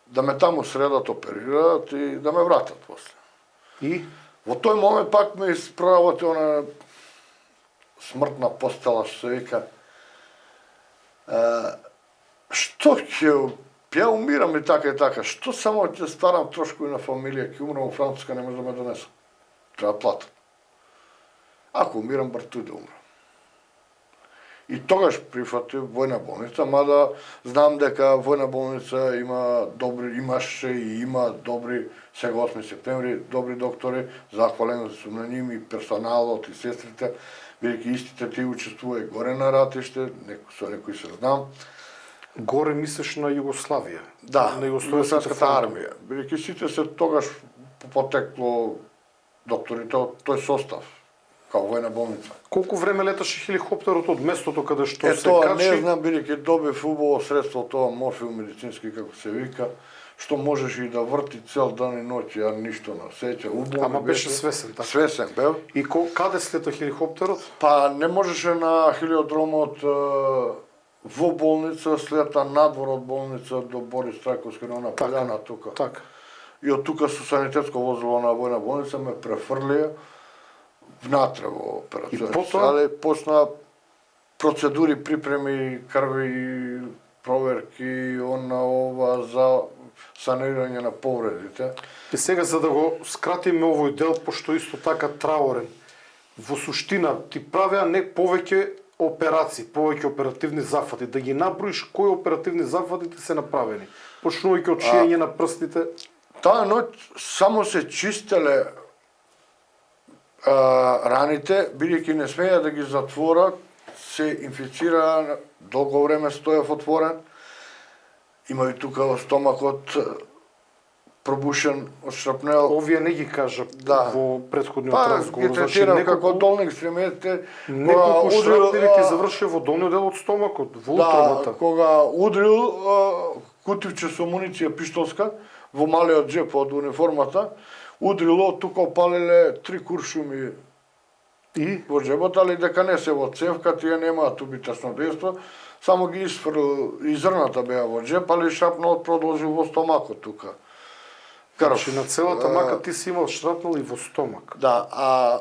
да ме таму средат, оперираат и да ме вратат после.
И
Во тој момент пак ме исправате она смртна постела, што се вика. Што ќе ја умирам и така, што само ќе стварам трошкови на фамилија, ќе умрам во Француска, не може да ме донесам. Треба да платам. Ако умирам, бар тој да умрам. И тогаш прифатив војна болница, мада знам дека војна болница имаше и има добри, сега 8 септември, добри доктори, захвален сум на нив и персоналот и сестрите, бидејќи истите ти учествува и горе на ратиште, со некои се знам.
горе мислиш на Југославија.
Да,
на
Југославската армија. Бидејќи сите се тогаш потекло докторите од тој состав, као војна болница.
Колку време леташе хеликоптерот од местото каде што се
Тоа
качи?
не знам, бидејќи добив убаво средство, тоа морфиум медицински, како се вика, што можеше и да врти цел ден и ноќ, ја ништо не сеќа.
Ама беше свесен, така.
Свесен бев.
И каде слета хеликоптерот?
Па не можеше на хелиодромот во болница, слета надвор од болница до Борис Трајковски, на она пољана тука.
Така.
И од тука со санитетско возило на војна болница ме префрлија внатре во операцијата.
И потоа?
Але почна процедури, припреми, крви, проверки, ова за санирање на повредите.
И сега, за да го скратиме овој дел, пошто исто така траурен, во суштина ти правеа не повеќе операции, повеќе оперативни зафати, да ги наброиш кои оперативни зафати ти се направени, почнувајќи од шиење на прстите.
Таа ноќ само се чистеле раните, бидејќи не смеја да ги затворат, се инфицираа, долго време стоев отворен. Има и тука во стомакот пробушен од шрапнел.
Овие не ги кажа во претходниот разговор.
Ги третирав како долни екстремитете.
Неколку шрапнели ти завршија во долниот дел од стомакот, во утробата.
Кога удрил кутивче со муниција пиштолска во малиот джеп од униформата, удрило, тука опалиле 3 куршуми
И
во джебот, али дека не се во цевка, тие немаат убитачно дејство, само ги изфрлил, и зрната беа во джеп, али шрапнелот продолжи во стомакот тука.
Значи на целата мака ти си имал шрапнел и во стомак.
Да, а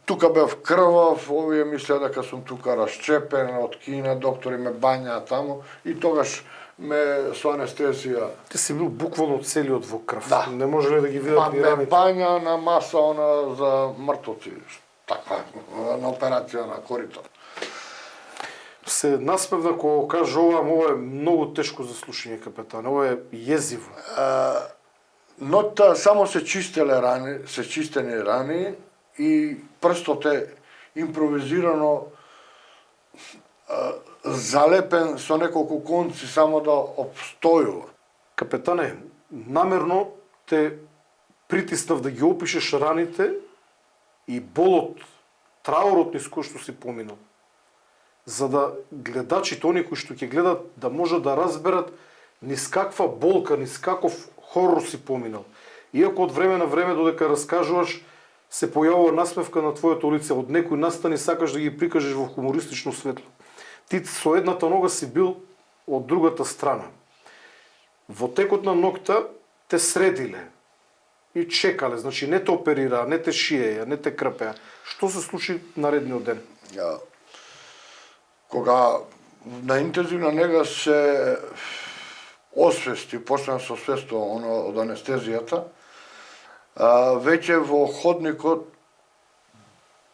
тука бев крвав, овие мислеа дека сум тука расчепен од Кина, доктори ме бањаа таму и тогаш ме со анестезија.
Ти си бил буквално целиот во крв.
Да.
Не можеле да ги видат ни
Ме
раните.
бања на маса она за мртвоци, таква, на операција на корито.
Се насмевна кога кажувам, ова е многу тешко за слушање, капетан. Ова е језиво.
Ноќта само се чистеле рани, се чистени рани и прстот е импровизирано залепен со неколку конци само да обстојува.
Капетане, намерно те притиснав да ги опишеш раните и болот, траурот низ кој што си поминал. За да гледачите, они кои што ќе гледат, да можат да разберат низ каква болка, низ каков хорор си поминал. Иако од време на време додека раскажуваш, се појавува насмевка на твоето лице, од некој настани сакаш да ги прикажеш во хумористично светло. Ти со едната нога си бил од другата страна. Во текот на ноќта те средиле и чекале, значи не те оперираа, не те шиеја, не те крпеа. Што се случи наредниот ден?
Кога на интензивна нега се освести, почна со свесто од анестезијата, веќе во ходникот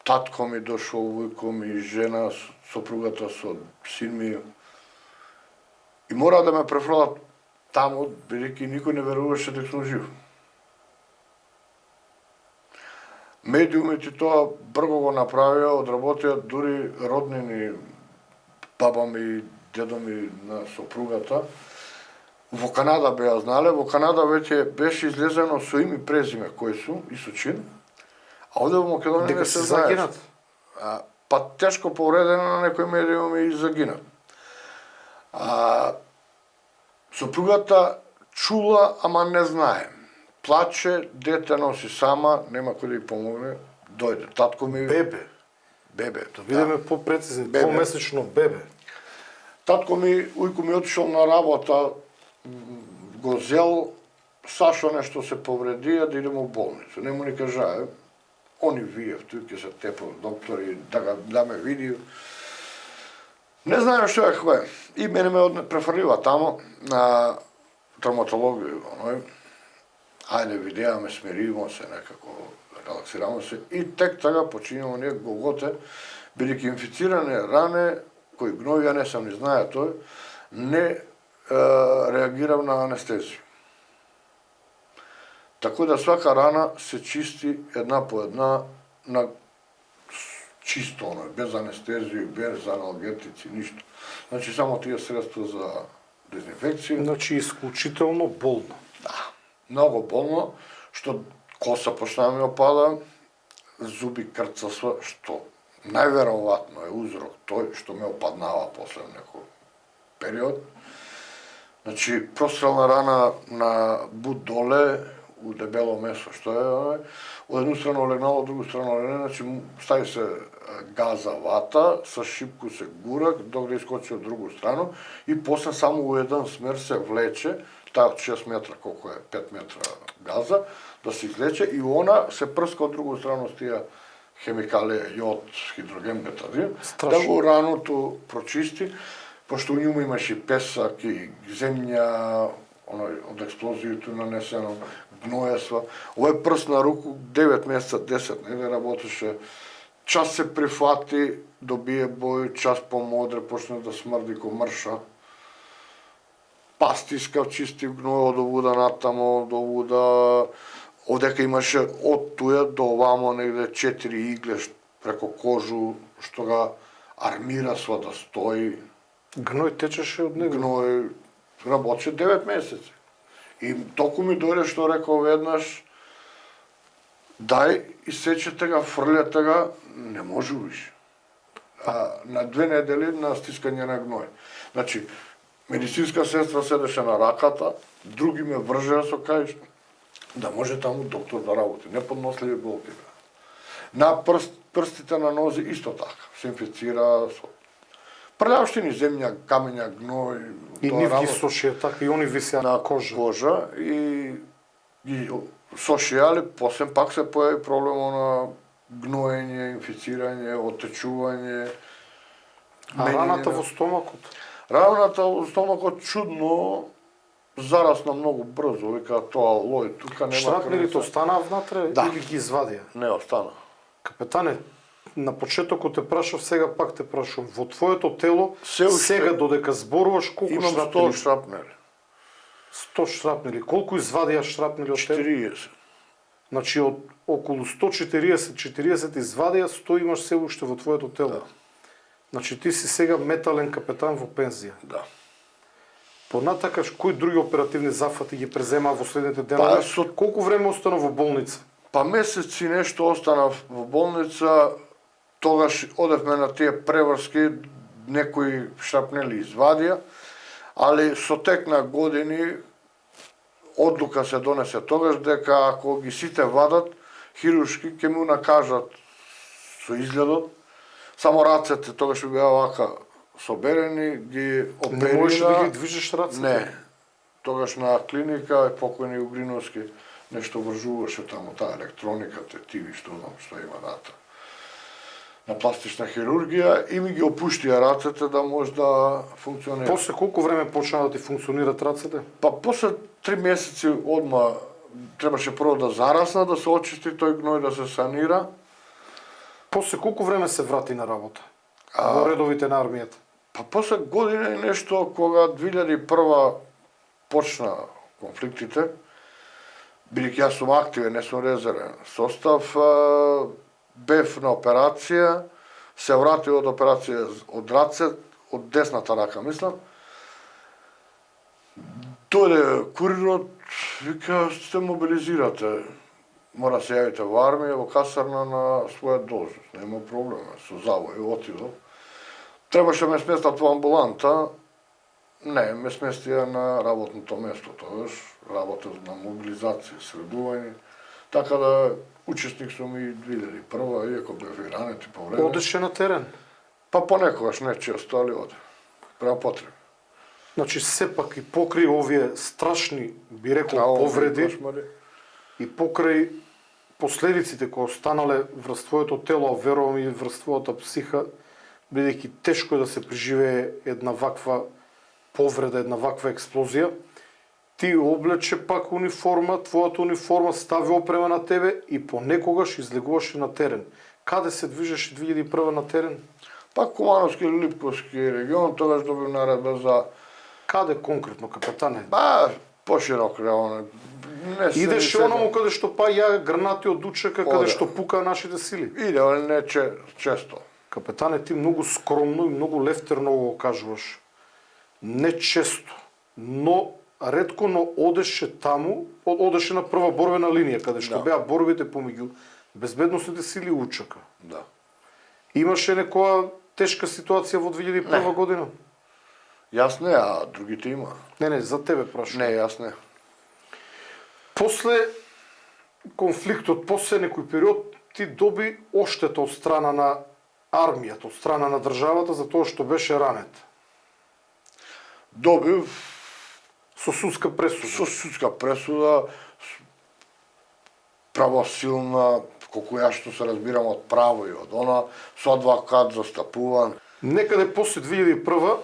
татко ми дошол, вујко ми, жена, сопругата со син ми. И мора да ме префрлат таму, бидејќи никој не веруваше дека сум жив. Медиумите тоа брго го направија, одработија дури роднини, баба ми, дедо ми на сопругата. Во Канада беа знале, во Канада веќе беше излезено со име и презиме кои су и со чин. А овде во Македонија
Дека
не
се
се знаеш.
загинат?
Па тешко повредено на некои медиуми и загинат. Сопругата чула, ама не знае. Плаче, дете носи сама, нема кој да ја помогне. Дојде, татко ми...
Бебе.
Бебе,
Да бидеме попрецизни,
Бебе.
двомесечно бебе.
Татко ми, ујко ми отишол на работа, го зел, Сашо нешто се повредија да идемо во болница. Не му ни кажаа, они вие, тој ќе се тепо доктори, да ме види. Не знаем што е хве. И мене ме префрлива тамо на травматологија. Ајде, видеаме, смириво се, некако релаксирамо се. И тек тага починјамо ние голготе, бидејќи инфициране ране, кои гнови, ја не сам ни знае тој, не реагирав на анестезија. Така да свака рана се чисти една по една на чисто, без анестезија, без аналгетици, ништо. Значи само тие средства за дезинфекција.
Значи исклучително болно.
Да, многу болно, што коса почна ми опада, зуби крцасва, што најверојатно е узрок тој што ме опаднава после некој период. Значи, прострелна рана на бут доле, у дебело месо, што е, од едну страна легнало, од другу страна легнало, значи стави се газа вата, со шипку се гура, докато искочи од другу страну, и после само у еден смер се влече, таа од 6 метра, колко е, 5 метра газа, да се излече, и она се прска од другу страна с тие хемикалија, јод, хидроген, бетадин, да го раното прочисти, пошто у njemu имаше песак и земја, оној од експлозијата нанесено, гноество. Овој прст на руку 9 месеца, 10 недели работеше. Час се прифати, добие бој, час помодре, почна да смрди ко мрша. Пастискав, чистив гној од овуда натамо, до овуда. Овдека имаше од туја до овамо негде 4 игле преко кожу, што ga армира со да стои.
Гној течеше од него.
Гној работеше 9 месеци. И толку ми дојде што рекол веднаш, дај, исечете га, фрлете га, не може више. На 2 недели на стискање на гној. Значи, медицинска сестра седеше на раката, други ме вржеа со кај, да може таму доктор да работи, неподносливи болки. На прстите на нози исто така, се инфицира со прљавштини, земја, камења, гној.
И нив ги сошија така, и они висеа на кожа.
И ги сошија, али после пак се појави проблем на гноење, инфицирање, отечување.
А раната во стомакот?
Раната во стомакот чудно зарасна многу брзо, вика тоа лој, тука нема.
Шрапнелите останаа внатре или ги извадија?
Не остана.
Капетане, на почетокот те прашав, сега пак те прашувам. Во твоето тело, сега додека зборуваш, колку
имам
шрапнели?
100 шрапнели.
100 шрапнели. Колку извадија шрапнели од тебе?
40.
Значи, од околу 140 извадија, 100 имаш се уште во твоето тело.
Да.
Значи, ти си сега метален капетан во пензија.
Да.
Понатакаш, кои други оперативни зафати ги презема во следните денови? Колку време остана во болница?
Па месеци нешто останав во болница, тогаш одевме на тие преврски, некои шрапнели извадија, али со тек на години одлука се донесе тогаш дека ако ги сите вадат хируршки, ќе му накажат со изгледот, само рацете тогаш беа вака соберени, ги оперира.
Не можеш да ги движиш рацете?
Не. Тогаш на клиника покојни Угриновски нешто вржуваше таму, таа електрониката, тиви, што знам, што има дата. На пластична хирургија и ми ги опуштија рацете да може да функционира.
После колку време почна да ти функционират рацете?
Па после 3 месеци одма требаше прво да зарасна, да се очисти тој гној, да се санира.
После колку време се врати на работа? Во редовите на армијата?
Па после година и нешто, кога 2001 почна конфликтите, бидејќи јас сум активен, не сум резервен состав, бев на операција, се вратив од операција од раце, од десната рака, мислам. Дојде курирот, вика, се мобилизирате, мора се јавите во армија, во касарна на своја должност, нема проблема, со завој, отидов. Требаше ме сместат во амбуланта, не, ме сместија на работното место, тогаш работев на мобилизација, средување, така да учесник сум и 2001, иако бев и ранет и повреден.
Одеше на терен?
Па понекогаш, не често, али оде. Према потреби.
Значи, сепак и покрај овие страшни, би рекол, повреди, и покрај последиците кои останале врз твоето тело, а верувам и врз твојата психа, бидејќи тешко е да се преживее една ваква повреда, една ваква експлозија, ти облече пак униформа, твојата униформа стави опрема на тебе и понекогаш излегуваше на терен. Каде се движеше 2001 на терен?
Пак Кумановски или Липковски регион, тогаш добив наредба за...
Каде конкретно, капетане?
Ба, поширок регион.
Идеше онаму каде што па ја гранати од Дучека, каде што пукаа нашите сили?
Иде, али не често.
Капетане, ти многу скромно и многу лефтерно го кажуваш. Не често, но ретко, но одеше таму, одеше на прва борбена линија, каде што беа борбите помеѓу безбедносните сили и УЧК.
Да.
Имаше некоја тешка ситуација во 2001 година?
Јас не, а другите има.
Не, за тебе прашам.
Не, јас не.
После конфликтот, после некој период, ти доби оштета од страна на армијата, од страна на државата за тоа што беше ранет.
Добив
Со судска пресуда.
со судска пресуда, правосилна, колку ја што се разбирам од право и од она, со адвокат застапуван.
Некаде после 2001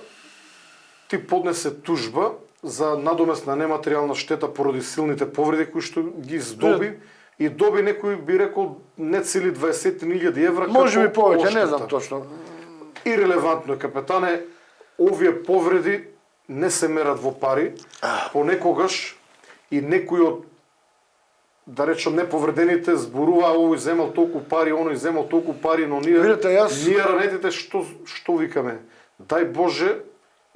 ти поднесе тужба за надомесна нематеријална штета поради силните повреди кои што ги здоби и доби некој би рекол не цели 20.000 евра
Може би повеќе,
оштета.
не знам точно.
Ирелевантно е, капетане, овие повреди не се мерат во пари, понекогаш и некој од, да речем, неповредените зборува овој земал толку пари, оној земал толку пари, но ние,
Видете,
ние ранетите што викаме? Дај Боже,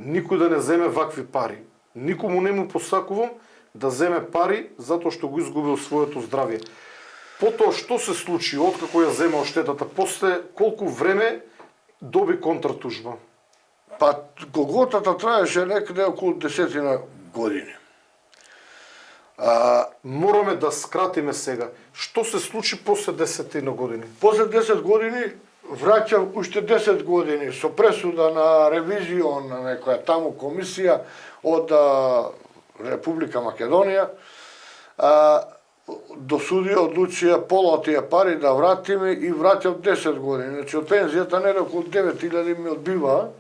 никој да не земе вакви пари. Никому не му посакувам да земе пари затоа што го изгубил своето здравје. Потоа што се случи, откако ја земе оштетата, после колку време доби контратужба?
Па голготата траеше некаде околу 10 години.
Мораме да скратиме сега. Што се случи после 10 години?
После 10 години враќам уште 10 години со пресуда на ревизион на некоја таму комисија од Република Македонија. До судија одлучија пола од тие пари да вратиме и враќам 10 години. Значи од пензијата не околу 9.000 ми одбива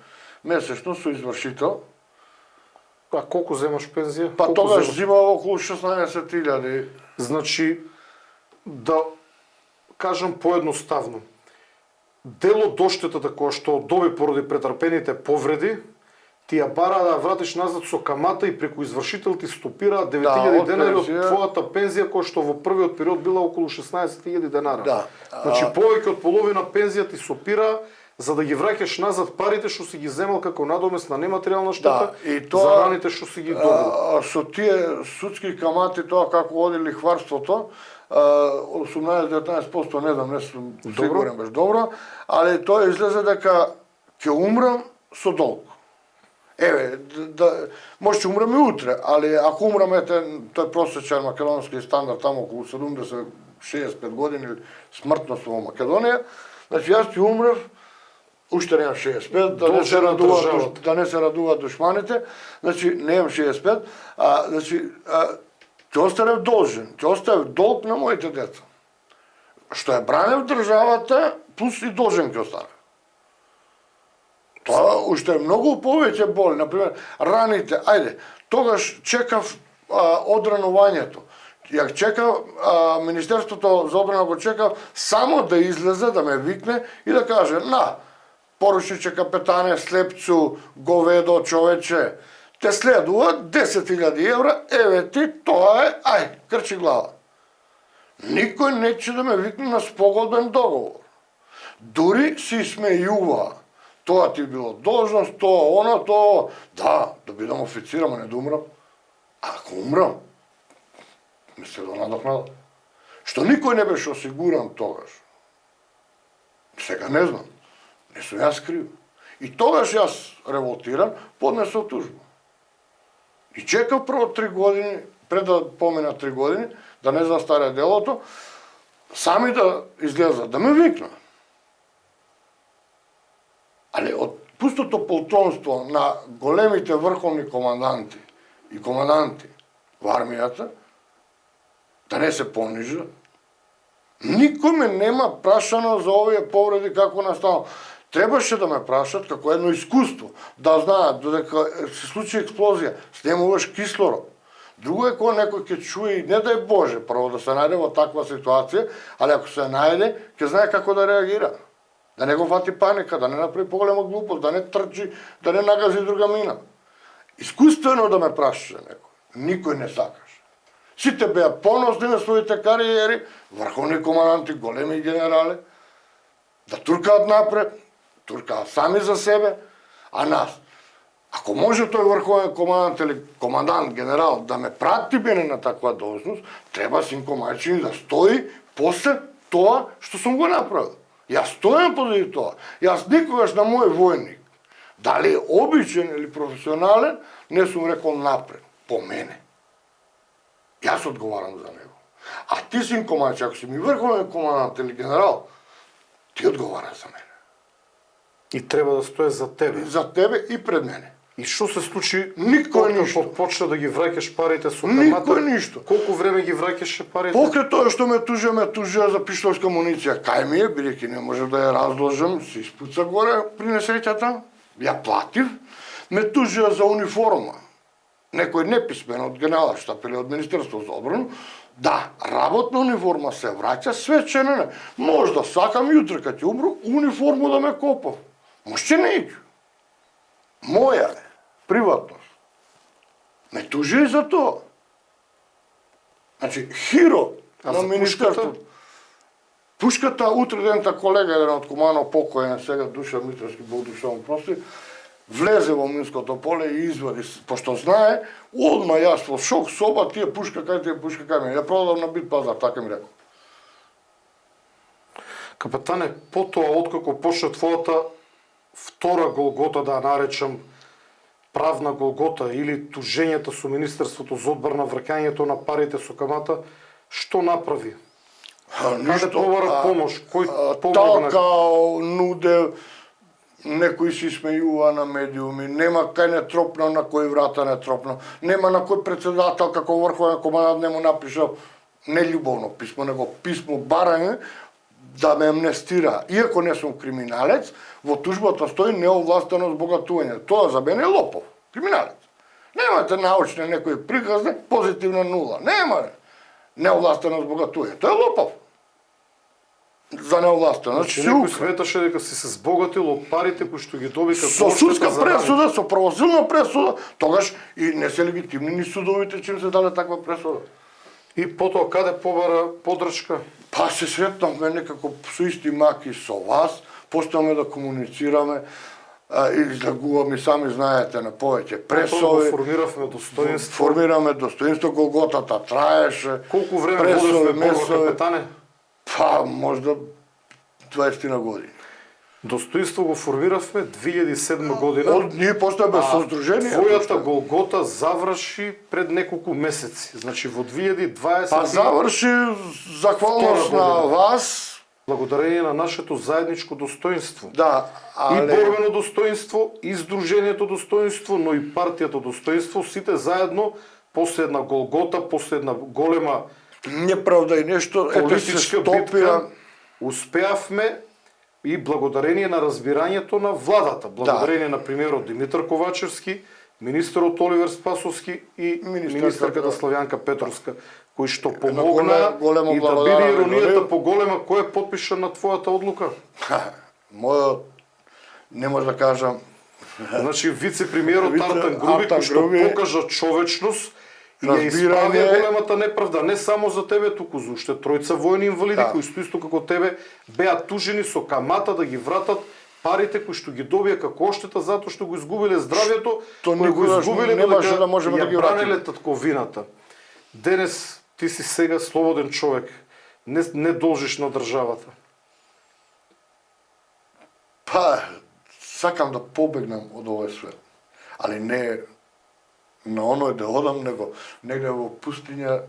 месечно со извршител.
А колку земаш пензија?
Па
Колку
тогаш
земаш?
зимав околу 16.000.
Значи, да кажам поедноставно, дел од оштетата која што доби поради претрпените повреди, ти ја бара да вратиш назад со камата и преку извршител ти стопира 9.000
од
денари од
пензија.
твојата пензија која што во првиот период била околу 16.000 денара.
Да.
Значи повеќе од половина пензија ти сопира за да ги враќаш назад парите што си ги земал како надомесна нематеријална штета
и
за
тоа
раните што си ги добил.
со тие судски камати тоа како оди лихварството, 18-19% не знам, не сум сигурен беш добро, али тоа излезе дека ќе умрам со долг. Еве, може ќе умрам и утре, али ако умрам, тој просечен македонски стандард таму околу 70-65 години смртност во Македонија, значи јас ќе умрев, уште немам 65, да не се радуваат душманите, значи немам 65, значи ќе останев должен, ќе оставев долг на моите деца. Што е бранев државата, плюс и должен ќе останев. Тоа уште е многу повеќе боли, например, раните, ајде, тогаш чекав одранувањето. Ја чекав, Министерството за одбрана го чекав само да излезе, да ме викне и да каже, на, поручиче капетане, слепцу, говедо, човече, те следува 10.000 евра, еве ти, тоа е, ај, крчи глава. Никој не ќе да ме викне на спогодбен договор. Дури си смејува. Тоа ти било должност, тоа, она, тоа. Да бидам официр, ама не да умрам. А ако умрам, ми се донадокнада. Што никој не беше осигуран тогаш. Сега не знам. Не сум јас крив. И тогаш јас револтиран, поднесов тужба. И чекав прво 3 години, пред да помина 3 години, да не застаре делото, сами да излезат, да ме викнат. Али од пустото полтронство на големите врховни команданти и команданти во армијата, да не се понижа, никој ме нема прашано за овие повреди како настанало. Требаше да ме прашат како едно искуство, да знаат додека се случи експлозија, снемуваш кислород. Друго е кога некој ќе чуе и не дај Боже прво да се најде во таква ситуација, али ако се најде, ќе знае како да реагира. Да не го фати паника, да не направи поголема глупост, да не трчи, да не нагази друга мина. Искуствено да ме прашаше некој. Никој не сакаше. Сите беа поносни на своите кариери, врховни команданти, големи генерали, да туркаат напред, туркаат сами за себе, а нас. Ако може тој врховен командант или командант, генерал, да ме прати мене на таква должност, треба Синко Мајчин да стои после тоа што сум го направил. Јас стојам позади тоа. Јас никогаш на мој војник, Дали е обичен или професионален, не сум рекол напред, по мене. Јас одговарам за него. А ти син командач, ако си ми врховен командант или генерал, ти одговараш за мене.
И треба да стои за тебе.
За тебе и пред мене.
И што се случи
Никој
откако
ништо.
почна да ги враќаш парите со
Никој
камата?
ништо.
Колку време ги враќаше парите?
Покрај тоа што ме тужија за пиштолска муниција. Кај ми е, бидејќи не може да ја разложам, се испуца горе при несреќата. Ја платив. Ме тужија за униформа. Некој неписмен од Генералштаб или од Министерство за одбрана. Да, работна униформа се враќа, свечена не. Може да сакам јутре кога ќе умру, униформу да ме копав. Може неќу. Моја е, приватност. Ме тужи за тоа. Значи, хиро
А
на
за
Министерството. Пушката, утре дента колега, еден од комано покоен, сега Душа Митровски, Бог душа му прости, влезе во Минското поле и извади, пошто знае, одма јас во шок, соба, тие пушка кај тие пушка кај мене. Ја продавам на бит пазар, така ми рекол.
Капетане, потоа откако почна твојата втора голгота, да ја наречам правна голгота или тужењето со Министерството за одбрана, враќањето на парите со камата, што направи? Каде побара помош? Кој помогна?
Така нуде, некои си смејува на медиуми, нема кај не тропнал, на кој врата не тропнал, нема на кој председател како врховен командант не му напишал нељубовно писмо, него писмо барање да ме амнестира. Иако не сум криминалец, во тужбата стои неовластено збогатување. Тоа за мене е лопов, криминалец. Немате научни некои приказни, позитивна нула. Нема неовластено збогатување. Тоа е лопов. За неовластено.
Значи, некој сметаше дека си се збогатил од парите кои што ги доби како
со судска
одштета за
пресуда, со правосилна пресуда, тогаш и не се легитимни ни судовите чим се даде таква пресуда.
И потоа каде побара поддршка?
Па се сретнавме некако со исти маки со вас, почнавме да комуницираме, и излагуваме, сами знаете, на повеќе
Потоа
пресови.
го формиравме достоинство.
Формираме достоинство, голготата траеше.
Колку време
пресови,
водевме борба,
месови.
капетане?
Па, можда 20 на години.
Достоинство го формиравме 2007 година.
Од ние постојаме со здружение.
Твојата голгота заврши пред неколку месеци. Значи во 2020
Па заврши захвалност
Втора
на
година.
вас.
благодарение на нашето заедничко достоинство.
Да,
И
але...
борбено достоинство, и Сдружението достоинство, но и партијата достоинство, сите заедно, после една голгота, после една голема
Неправда и нешто, ете се
политичка
стопира.
битка, успеавме и благодарение на разбирањето на владата, благодарение на премиерот Димитар Ковачевски, министерот Оливер Спасовски и министерката Славјанка Петровска, кои што помогна
големо
и да биде
благодарам,
иронијата
голем.
поголема, кој е подпишан на твојата одлука.
Мојот, не може да кажам,
Значи вице-премиерот
Вице-
Артан Груби,
Артан
кој што
Груби,
покажа човечност и ја исправија
разбирање.
големата неправда, не само за тебе туку, за уште тројца војни инвалиди
Да.
кои исто како тебе беа тужени со камата да ги вратат парите кои што ги добија како оштета затоа што го изгубиле здравјето,
То
кои го
никогаш
изгубиле
не може
додека
да можеме да
ја
ги вратиме.
бранеле татковината. Денес ти си сега слободен човек, не должиш на државата.
па, сакам да побегнам од овој свет. Али не на оној да одам, него негде во пустиња,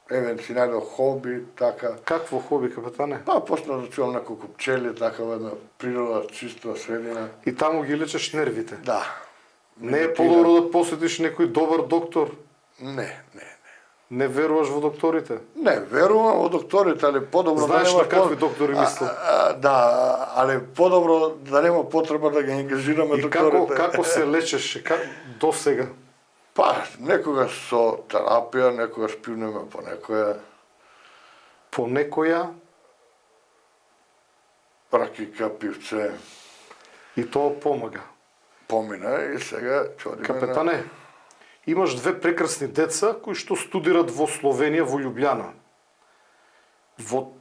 си најдов хоби, така.
Какво хоби, капетане?
Па, почна да чувам неколку пчели, така во една природа, чиста средина.
И таму ги лечеш нервите.
Да.
Не е подобро да посетиш некој добар доктор?
Не.
Не веруваш во докторите?
Не, верувам во докторите, али подобро
Знаеш
да нема
на какви доктори мислам?
Да, али подобро да нема потреба да ги ангажираме
И
докторите.
како се лечеше до сега?
Па, некогаш со терапија, некогаш пивнеме по некоја
По некоја
ракика, пивце,
и тоа помага.
помина и сега чодиме
Капетане, имаш две прекрасни деца кои што студират во Словенија, во Љубљана. Во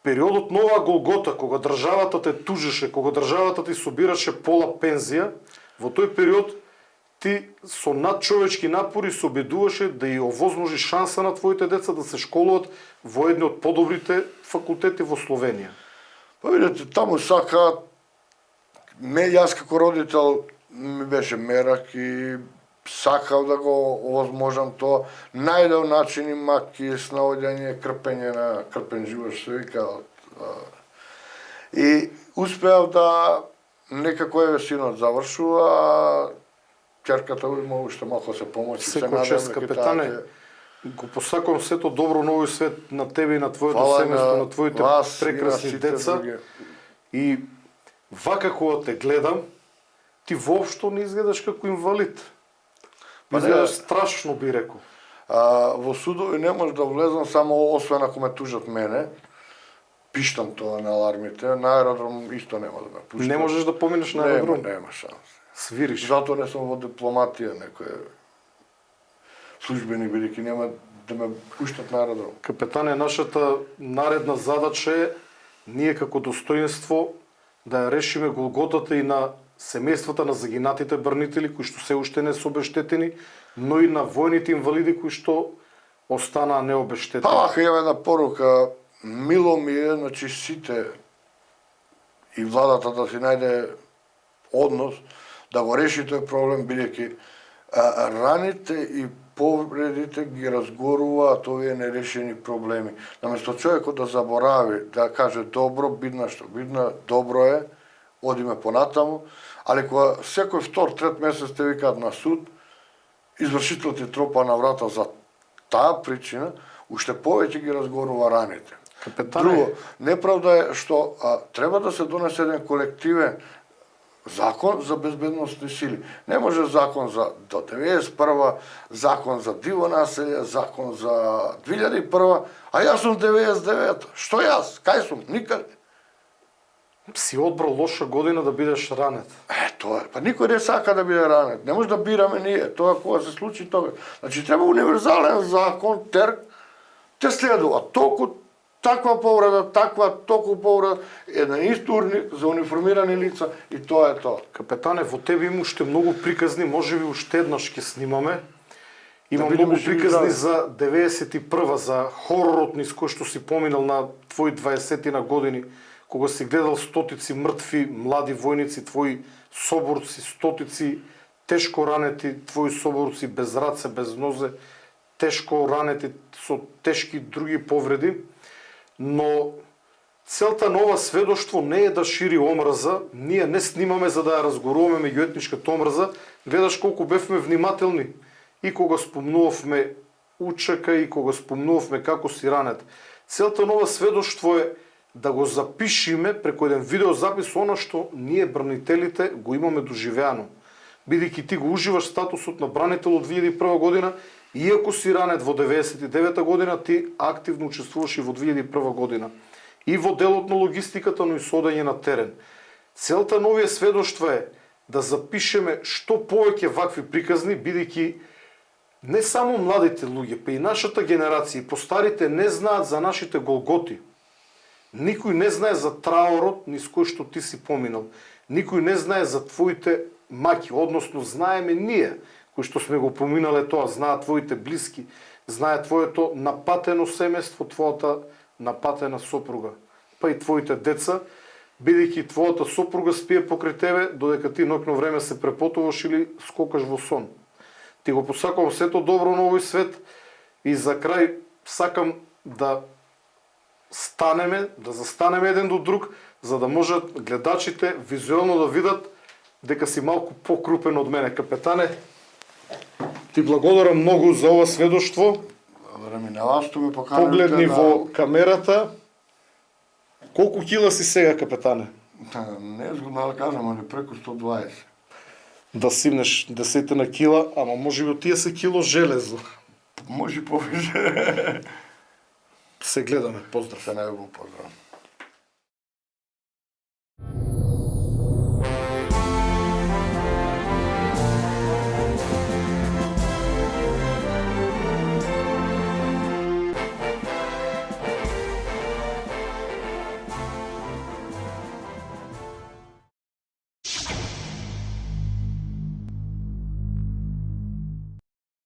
периодот на оваа голгота, кога државата те тужеше, кога државата ти собираше пола пензија, во тој период ти со надчовечки напори се обидуваше да ја овозможи шанса на твоите деца да се школуваат во едни од подобрите факултети во Словенија.
Па видите, таму сакаат, јас како родител ми беше мерак и сакав да го овозможам тоа. Најдов начин маки снаоѓање, крпен живот, што се вика. И успеав да некако еве синот завршува, а ќерката има уште малку се помоци.
Секој чест, капетане. Го посакувам сето добро нови свет на тебе и на твоето семејство, на твоите прекрасни деца. И вака кога те гледам, ти воопшто не изгледаш како инвалид. Изгледаш страшно, би рекол.
Во судови не може да влезам само освен ако ме тужат мене. Пиштам тоа на алармите, на аеродром исто нема да ме пуштат.
Не можеш да поминеш на аеродром?
Нема шанс.
Свириш.
Затоа не сум во дипломатија, некој службени бидејќи нема да ме пуштат на аеродром.
Капетане, нашата наредна задача е ние како достоинство да ја решиме голготата и на семејствата на загинатите брнители кои што се уште не се обештетени, но и на војните инвалиди кои што останаа необештетени.
Вака има една порука. Мило ми е, значи сите и владата да си најде однос да го реши тој проблем, бидејќи раните и повредите ги разгоруваат овие нерешени проблеми. Наместо човекот да заборави, да каже добро, бидна што бидна, добро е, одиме понатаму, али кога секој втор, трет месец те викаат на суд, извршителот ти тропа на врата за таа причина, уште повеќе ги разгорува раните.
Капетане.
Друго, неправда е што треба да се донесе еден колективен закон за безбедносни сили. Не може закон за до 91, закон за диво населје, закон за 2001, а јас сум 99. Што јас? Кај сум? Никаде.
Си одбрал лоша година да бидеш ранет.
Тоа е. Па никој не сака да биде ранет. Не може да бираме ние. Тоа кога се случи тоа. Значи треба универзален закон, терк, те следува. Толку таква повреда, толку повреда, еден истурник за униформирани лица и тоа е тоа.
Капетане, во тебе има уште многу приказни, можеби уште еднаш ќе снимаме. Има
Да
многу
живи
приказни
здрави.
за 91-а, за хоророт низ кој што си поминал на твои 20 на години, кога си гледал стотици мртви млади војници, твои соборци, стотици тешко ранети, твои соборци без раце, без нозе, тешко ранети со тешки други повреди. Но целта на ова сведоштво не е да шири омраза, ние не снимаме за да ја разгоруваме меѓуетничката омраза, гледаш колку бевме внимателни и кога спомнувавме учека и кога спомнувавме како си ранет. Целта на ова сведоштво е да го запишиме преку еден видеозапис она што ние бранителите го имаме доживеано. Бидејќи ти го уживаш статусот на бранител од 2001 година, иако си ранет во 99 година, ти активно учествуваш и во 2001 година. И во делот на логистиката, но и содење на терен. Целта на овие сведоштва е да запишеме што повеќе вакви приказни, бидејќи не само младите луѓе, па и нашата генерација, и постарите не знаат за нашите голготи. Никој не знае за траурот низ кој што ти си поминал. Никој не знае за твоите маки, односно знаеме ние, кои што сме го поминале тоа, знаат твоите блиски, знае твоето напатено семејство, твојата напатена сопруга, па и твоите деца, бидејќи твојата сопруга спие покрај тебе, додека ти ноќно време се препотуваш или скокаш во сон. Ти го посакувам сето добро на овој свет и за крај сакам да застанеме еден до друг, за да можат гледачите визуелно да видат дека си малку покрупен од мене. Капетане, ти благодарам многу за ова сведоштво.
Благодарам и на вас, што ме поканете.
Погледни во камерата. Колку кила си сега, капетане?
Не е згодно да кажам, али преку 120.
Да симнеш 10 на кила, ама може би од тие се кило железо.
Може и повеќе.
Се гледаме, поздрав.
Се најубаво поздрав.